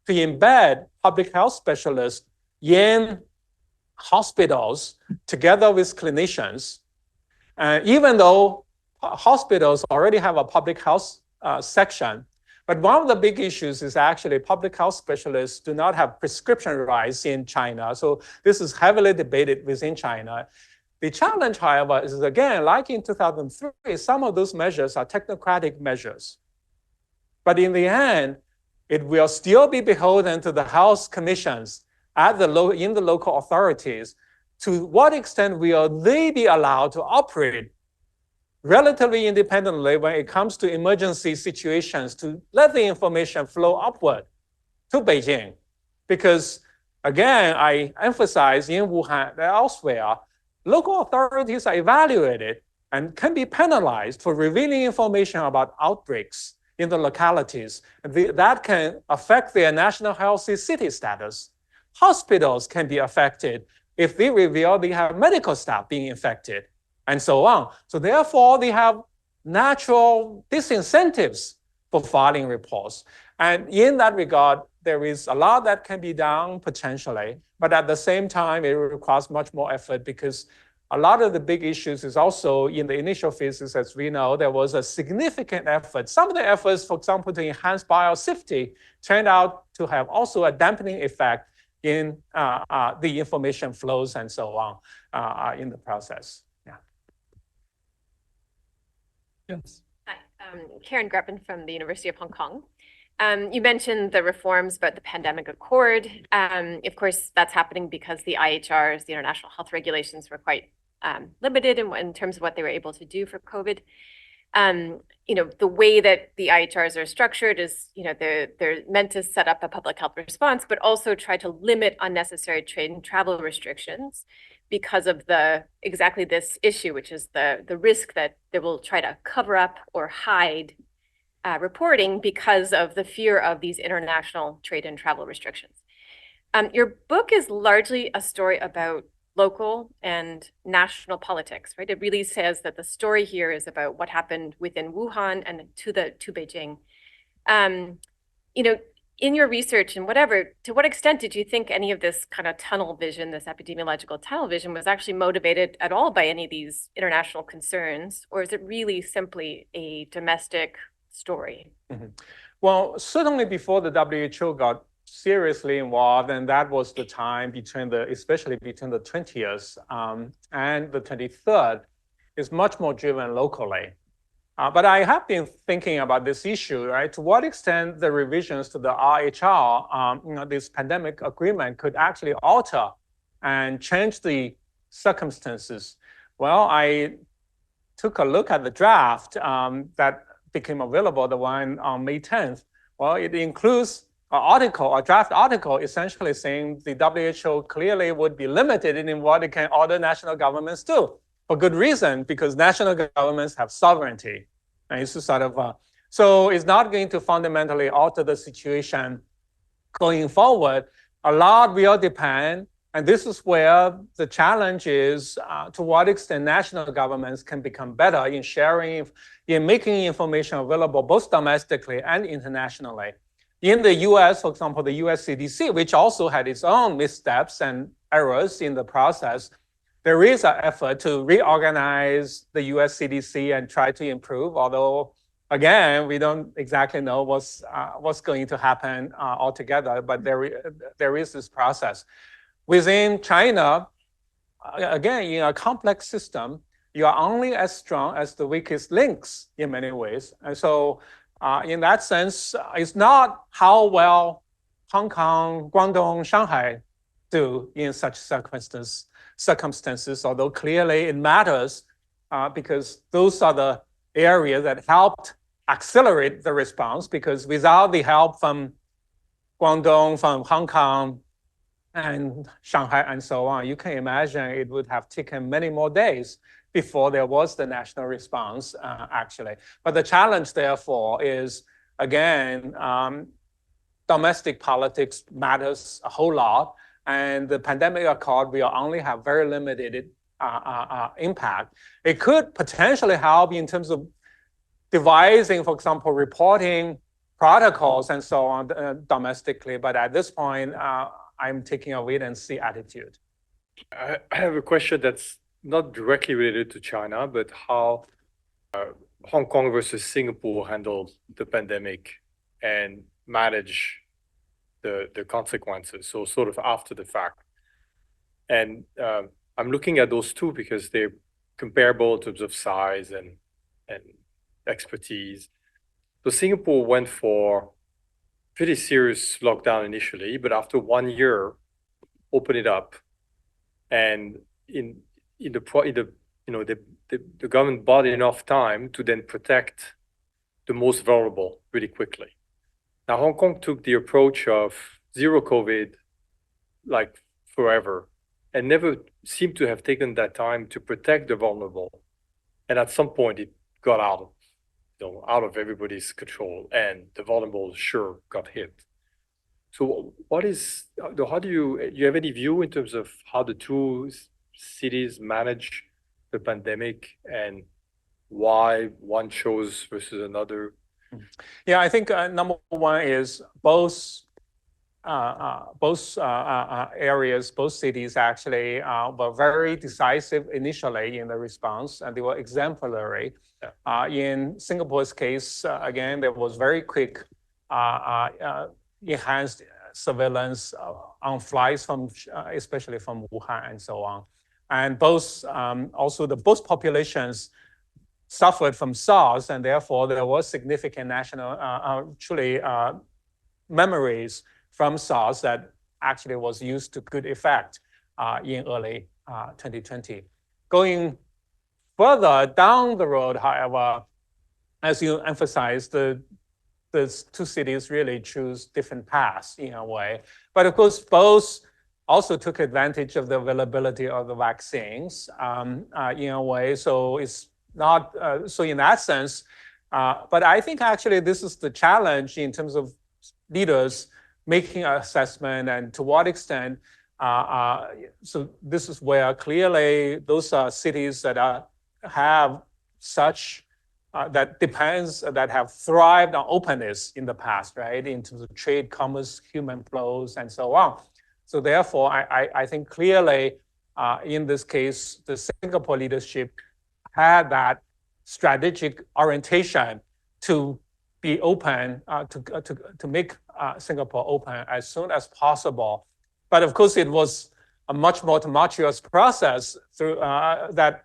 embed public health specialists in hospitals together with clinicians. Even though hospitals already have a public health section, but one of the big issues is actually public health specialists do not have prescription rights in China. So this is heavily debated within China. The challenge, however, is again, like in 2003, some of those measures are technocratic measures. But in the end, it will still be beholden to the health commissions in the local authorities. To what extent will they be allowed to operate relatively independently when it comes to emergency situations, to let the information flow upward to Beijing? Because again, I emphasize in Wuhan and elsewhere, local authorities are evaluated and can be penalized for revealing information about outbreaks in the localities. That can affect their national healthy city status. Hospitals can be affected if they reveal they have medical staff being infected, and so on. So therefore, they have natural disincentives for filing reports. And in that regard, there is a lot that can be done potentially, but at the same time, it requires much more effort because a lot of the big issues is also in the initial phases, as we know, there was a significant effort. Some of the efforts, for example, to enhance biosafety turned out to have also a dampening effect in the information flows and so on in the process. Yeah. Yes. Hi, Karen Greppen from the University of Hong Kong. You mentioned the reforms about the pandemic accord. Of course, that's happening because the IHRs, the international health regulations, were quite limited in terms of what they were able to do for COVID. The way that the IHRs are structured is, they're meant to set up a public health response, but also try to limit unnecessary trade and travel restrictions because of exactly this issue, which is the risk that they will try to cover up or hide reporting because of the fear of these international trade and travel restrictions. Your book is largely a story about local and national politics, right? It really says that the story here is about what happened within Wuhan and to Beijing. In your research and to what extent did you think any of this kind of tunnel vision, this epidemiological tunnel vision, was actually motivated at all by any of these international concerns, or is it really simply a domestic story? Mm-hmm. Well, certainly before the WHO got seriously involved, and that was the time especially between the 20th and the 23rd, is much more driven locally. But I have been thinking about this issue, right? To what extent the revisions to the RHR, this pandemic agreement, could actually alter and change the circumstances. Well, I took a look at the draft that became available, the one on May 10th. Well, it includes article, a draft article, essentially saying the WHO clearly would be limited in what it can order national governments do, for good reason, because national governments have sovereignty. And it's sort of, so it's not going to fundamentally alter the situation going forward. A lot will depend, and this is where the challenge is, to what extent national governments can become better in sharing, in making information available both domestically and internationally. In the US, for example, the US CDC, which also had its own missteps and errors in the process, there is an effort to reorganize the US CDC and try to improve, although, again, we don't exactly know what's going to happen altogether, but there is this process. Within China, again, in a complex system, you are only as strong as the weakest links in many ways. And so in that sense, it's not how well Hong Kong, Guangdong, Shanghai do in such circumstances, although clearly it matters because those are the areas that helped accelerate the response, because without the help from Guangdong, from Hong Kong, and Shanghai, and so on, you can imagine it would have taken many more days before there was the national response, actually. But the challenge, therefore, is, again, domestic politics matters a whole lot, and the pandemic accord will only have very limited impact. It could potentially help in terms of devising, for example, reporting protocols and so on domestically, but at this point, I'm taking a wait-and-see attitude. I have a question that's not directly related to China, but how Hong Kong versus Singapore handled the pandemic and manage the consequences, so sort of after the fact. And I'm looking at those two because they're comparable in terms of size and expertise. So Singapore went for pretty serious lockdown initially, but after 1 year, opened it up, and the government bought enough time to then protect the most vulnerable really quickly. Now Hong Kong took the approach of zero COVID, like forever, and never seemed to have taken that time to protect the vulnerable. And at some point, it got out of everybody's control, and the vulnerable sure got hit. So how do you have any view in terms of how the two cities manage the pandemic and why one chose versus another? Yeah, I think number one is both areas, both cities actually were very decisive initially in the response, and they were exemplary. Yeah. In Singapore's case, again, there was very quick enhanced surveillance on flights from, especially from Wuhan and so on. And both populations suffered from SARS, and therefore there was significant national, memories from SARS that actually was used to good effect in early 2020. Going further down the road, however, as you emphasized, the two cities really choose different paths in a way. But of course, both also took advantage of the availability of the vaccines in a way. So it's not, so in that sense, but I think actually this is the challenge in terms of leaders making an assessment and to what extent. So this is where clearly those are cities that have such, that have thrived on openness in the past, right? In terms of trade, commerce, human flows, and so on. So therefore, I think clearly in this case, the Singapore leadership had that strategic orientation to be open, to make Singapore open as soon as possible. But of course, it was a much more tumultuous process through that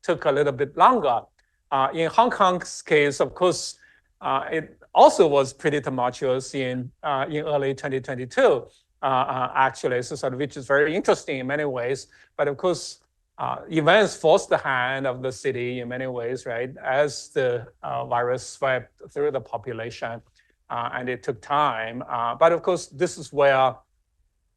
took a little bit longer. In Hong Kong's case, of course, it also was pretty tumultuous in early 2022, actually, so sort of, which is very interesting in many ways. But of course, events forced the hand of the city in many ways, right? As the virus swept through the population. and it took time. But of course, this is where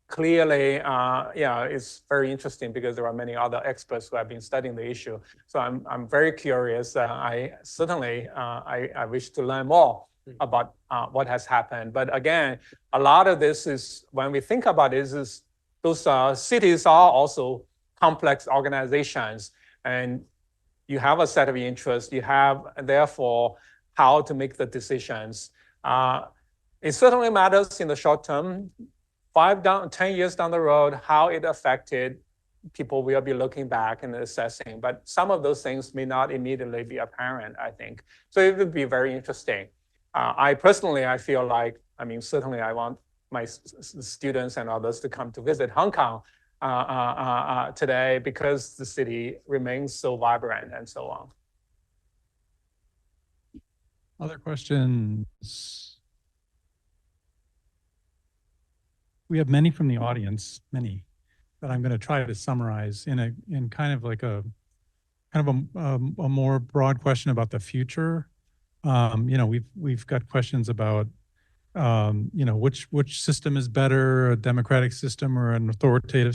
clearly, it's very interesting because there are many other experts who have been studying the issue. So I'm very curious. I certainly I wish to learn more about what has happened. But again, a lot of this is, when we think about it, is those cities are also complex organizations, and you have a set of interests. You have, therefore, how to make the decisions. It certainly matters in the short term. 10 years down the road, how it affected people, will be looking back and assessing. But some of those things may not immediately be apparent, I think. So it would be very interesting. I personally feel like, certainly I want my students and others to come to visit Hong Kong today, because the city remains so vibrant and so on. Other questions? We have many from the audience, many, that I'm going to try to summarize in kind of like a more broad question about the future. We've got questions about which system is better, a democratic system or an authoritarian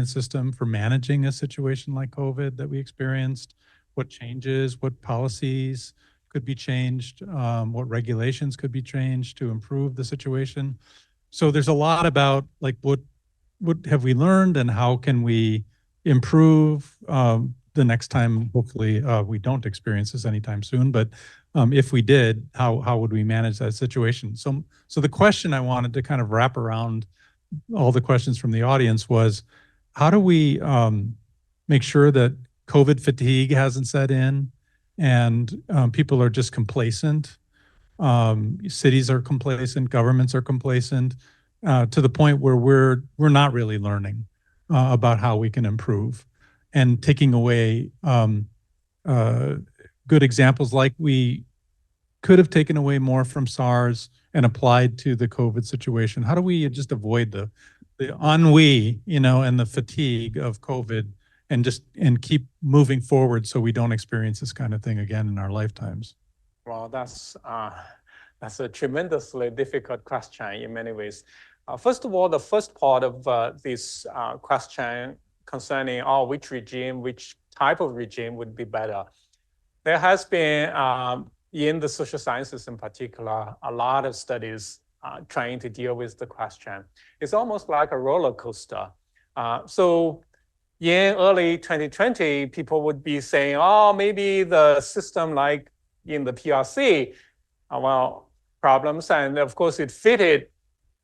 system for managing a situation like COVID that we experienced? What changes, what policies could be changed, what regulations could be changed to improve the situation? So there's a lot about like what have we learned and how can we improve the next time. Hopefully we don't experience this anytime soon, but if we did, how would we manage that situation? So the question I wanted to kind of wrap around all the questions from the audience was, how do we make sure that COVID fatigue hasn't set in and people are just complacent? Cities are complacent, governments are complacent, to the point where we're not really learning about how we can improve, and taking away good examples, like we could have taken away more from SARS and applied to the COVID situation. How do we just avoid the ennui, and the fatigue of COVID, and keep moving forward so we don't experience this kind of thing again in our lifetimes? Well, that's a tremendously difficult question in many ways. First of all, the first part of this question concerning which type of regime would be better. There has been, in the social sciences in particular, a lot of studies trying to deal with the question. It's almost like a roller coaster. So in early 2020, people would be saying, maybe the system like in the PRC, problems, and of course it fitted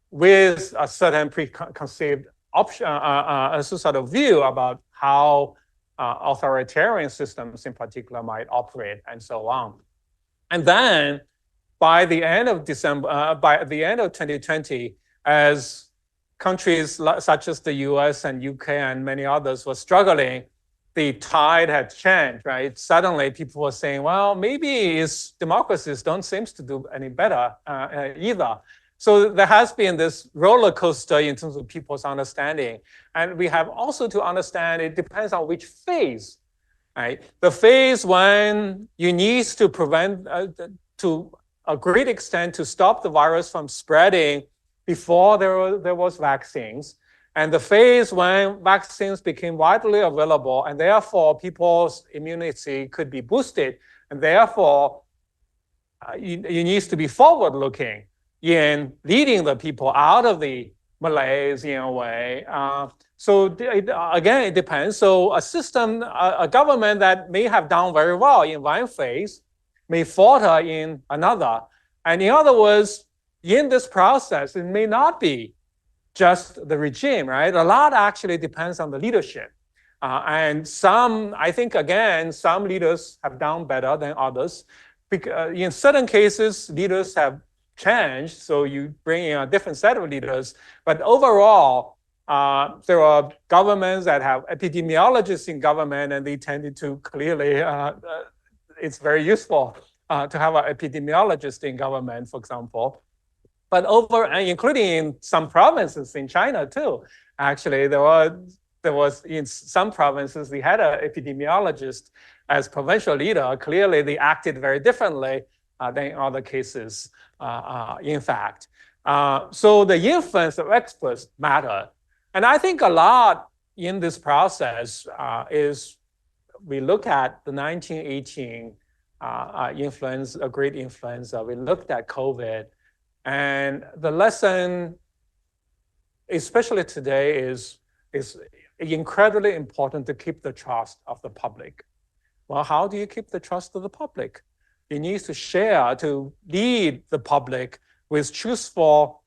with a certain preconceived option, a sort of view about how authoritarian systems in particular might operate, and so on. And then by the end of 2020, as countries such as the US and UK and many others were struggling, the tide had changed, right? Suddenly people were saying, well, maybe democracies don't seem to do any better either. So there has been this roller coaster in terms of people's understanding. And we have also to understand it depends on which phase, right? The phase when you need to prevent, to a great extent, to stop the virus from spreading before there was vaccines. And the phase when vaccines became widely available, and therefore people's immunity could be boosted, and therefore you need to be forward-looking in leading the people out of the malaise in a way. So again, it depends. So a government that may have done very well in one phase may falter in another. And in other words, in this process, it may not be just the regime, right? A lot actually depends on the leadership. And I think, again, some leaders have done better than others. In certain cases, leaders have changed, so you bring in a different set of leaders. But overall, there are governments that have epidemiologists in government, and they tended to clearly, it's very useful to have an epidemiologist in government, for example. But including in some provinces in China too, actually, there was in some provinces, they had an epidemiologist as provincial leader. Clearly, they acted very differently than in other cases, in fact. So the influence of experts matter. And I think a lot in this process is we look at the 1918 influenza, great influenza. We looked at COVID, and the lesson, especially today, is incredibly important to keep the trust of the public. Well, how do you keep the trust of the public? You need to share, to lead the public with truthful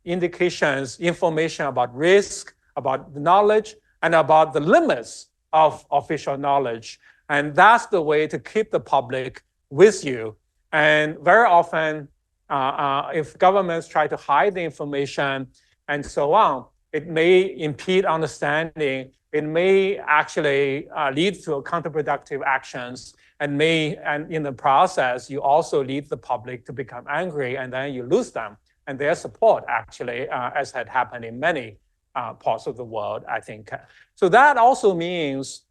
indications, information about risk, about knowledge, and about the limits of official knowledge. And that's the way to keep the public with you. And very often, if governments try to hide the information and so on, it may impede understanding. It may actually lead to counterproductive actions, and in the process, you also lead the public to become angry, and then you lose them and their support, actually, as had happened in many parts of the world, I think. So that also means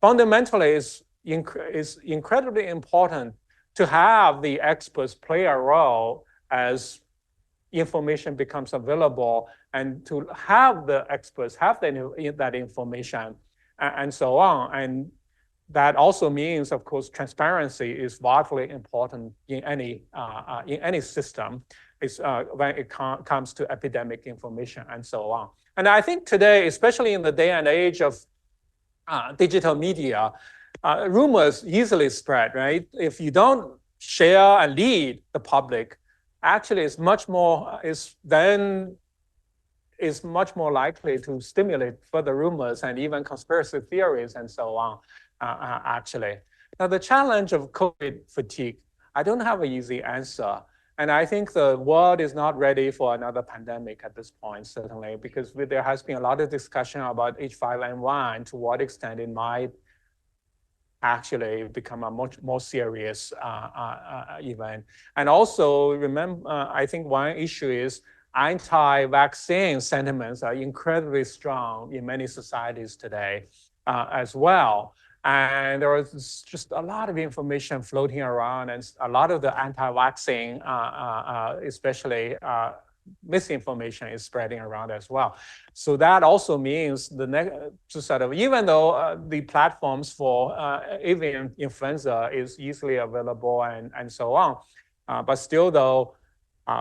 fundamentally is incredibly important to have the experts play a role as information becomes available, and to have the experts have that information and so on. And that also means, of course, transparency is vitally important in any system. It's when it comes to epidemic information and so on. And I think today, especially in the day and age of digital media, rumors easily spread, right? If you don't share and lead the public, actually it's much more likely to stimulate further rumors and even conspiracy theories and so on, actually. Now, the challenge of COVID fatigue, I don't have an easy answer. And I think the world is not ready for another pandemic at this point, certainly, because there has been a lot of discussion about H5N1, to what extent it might actually become a much more serious event. And also, remember, I think one issue is anti-vaccine sentiments are incredibly strong in many societies today as well. And there is just a lot of information floating around, and a lot of the anti-vaccine, especially misinformation, is spreading around as well. So that also means even though the platforms for avian influenza is easily available and so on, but still though,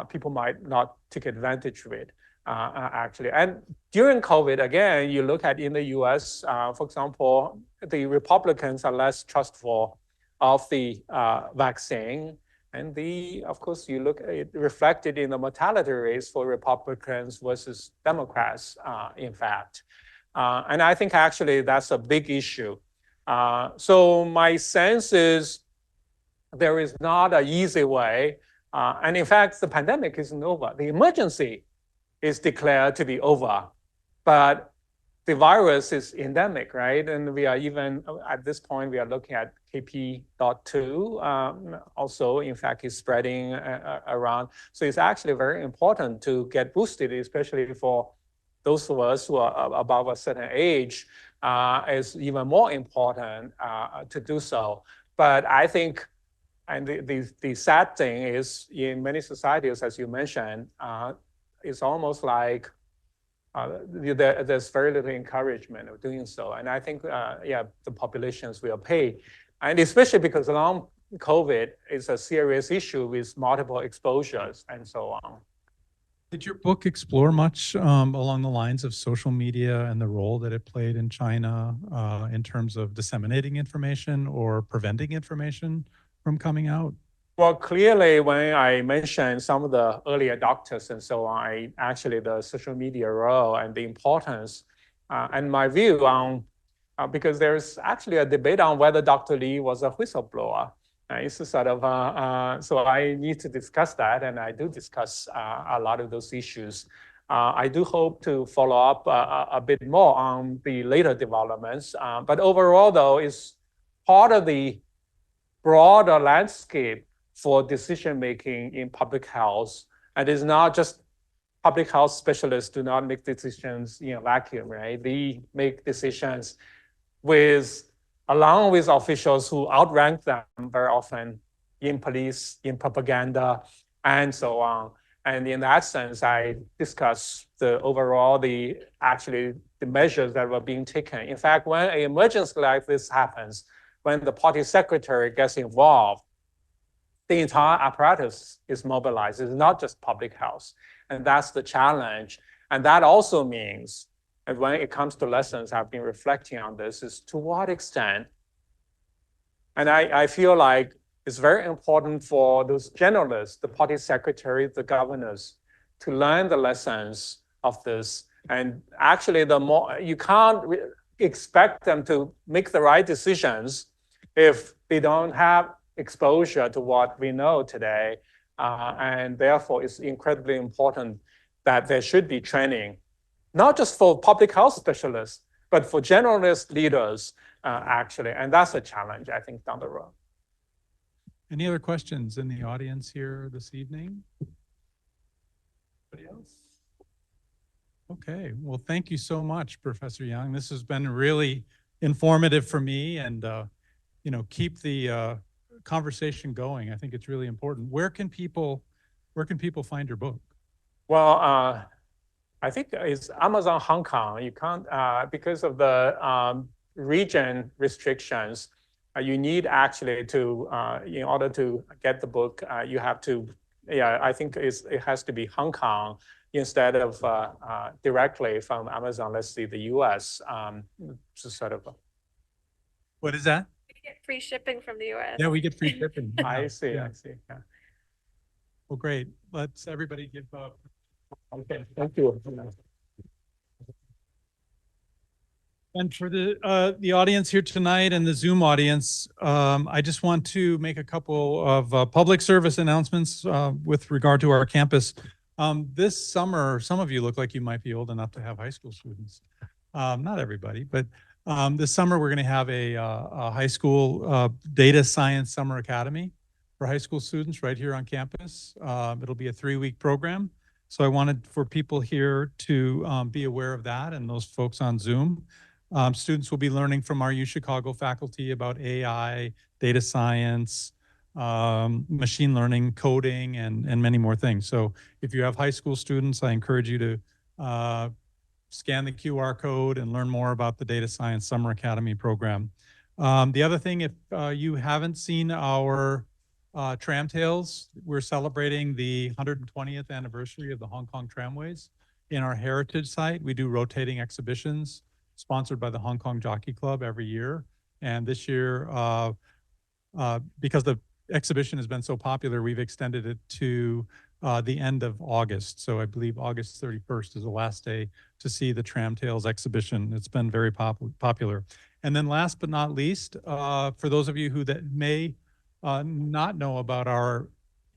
people might not take advantage of it. Actually. And during COVID, again, you look at in the US, for example, the Republicans are less trustful of the vaccine. And of course, you look at it reflected in the mortality rates for Republicans versus Democrats, in fact. And I think actually that's a big issue. So my sense is there is not an easy way. And in fact, the pandemic isn't over. The emergency is declared to be over, but the virus is endemic, right? And we are even, at this point, we are looking at KP.2, also, in fact, is spreading around. So it's actually very important to get boosted, especially for those of us who are above a certain age, is even more important to do so. But I think, and the sad thing is, in many societies, as you mentioned, it's almost like there's very little encouragement of doing so. And I think, the populations will pay. And especially because long COVID is a serious issue with multiple exposures and so on. Did your book explore much along the lines of social media and the role that it played in China in terms of disseminating information or preventing information from coming out? Well, clearly, when I mentioned some of the early adopters and so on, actually the social media role and the importance and my view on, because there's actually a debate on whether Dr. Li was a whistleblower. It's a sort of, so I need to discuss that, and I do discuss a lot of those issues. I do hope to follow up a bit more on the later developments, but overall, though, it's part of the broader landscape for decision-making in public health. And it's not just public health specialists do not make decisions in a vacuum, right? They make decisions along with officials who outrank them very often in police, in propaganda, and so on. And in that sense, I discussed the overall, the measures that were being taken. In fact, when an emergency like this happens, when the party secretary gets involved, the entire apparatus is mobilized. It's not just public health. And that's the challenge. And that also means, and when it comes to lessons, I've been reflecting on this, is to what extent, and I feel like it's very important for those generalists, the party secretaries, the governors, to learn the lessons of this. And actually, the more you can't expect them to make the right decisions if they don't have exposure to what we know today. And therefore, it's incredibly important that there should be training, not just for public health specialists, but for generalist leaders, actually. And that's a challenge, I think, down the road. Any other questions in the audience here this evening? Anybody else? Okay, well, thank you so much, Professor Yang. This has been really informative for me, and you know, keep the conversation going. I think it's really important. Where can people find your book? Well, I think it's Amazon Hong Kong. You can't, because of the region restrictions, you need actually to, in order to get the book, you have to, I think it has to be Hong Kong instead of directly from Amazon, let's say the US. Sort of. What is that? We get free shipping from the US. Yeah, we get free shipping. I see, Yeah. I see. Yeah. Well, great. Let's everybody give up. Okay, thank you. And for the audience here tonight and the Zoom audience, I just want to make a couple of public service announcements with regard to our campus. This summer, some of you look like you might be old enough to have high school students. Not everybody, but this summer we're going to have a high school data science summer academy for high school students right here on campus. It'll be a 3-week program. So I wanted for people here to be aware of that, and those folks on Zoom. Students will be learning from our UChicago faculty about AI, data science, machine learning, coding, and many more things. So if you have high school students, I encourage you to scan the QR code and learn more about the Data Science Summer Academy program. The other thing, if you haven't seen our Tram Tales, we're celebrating the 120th anniversary of the Hong Kong tramways in our heritage site. We do rotating exhibitions sponsored by the Hong Kong Jockey Club every year. And this year, because the exhibition has been so popular, we've extended it to the end of August. So I believe August 31st is the last day to see the Tram Tales exhibition. It's been very popular. And then last but not least, for those of you who that may not know about our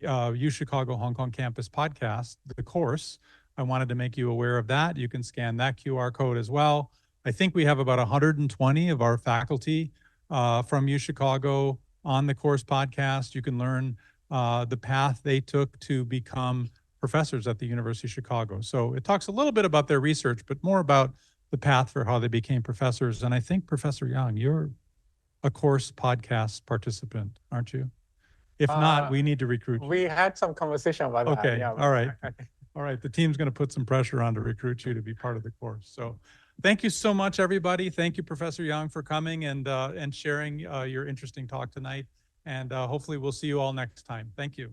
UChicago Hong Kong campus podcast, the course, I wanted to make you aware of that. You can scan that QR code as well. I think we have about 120 of our faculty from UChicago on the course podcast. You can learn the path they took to become professors at the University of Chicago. So it talks a little bit about their research, but more about the path for how they became professors. And I think, Professor Yang, you're a course podcast participant, aren't you? If not, we need to recruit you. We had some conversation about that. Okay, Yeah, all right. All right, the team's going to put some pressure on to recruit you to be part of the course. So thank you so much, everybody. Thank you, Professor Yang, for coming and sharing your interesting talk tonight. And hopefully we'll see you all next time. Thank you.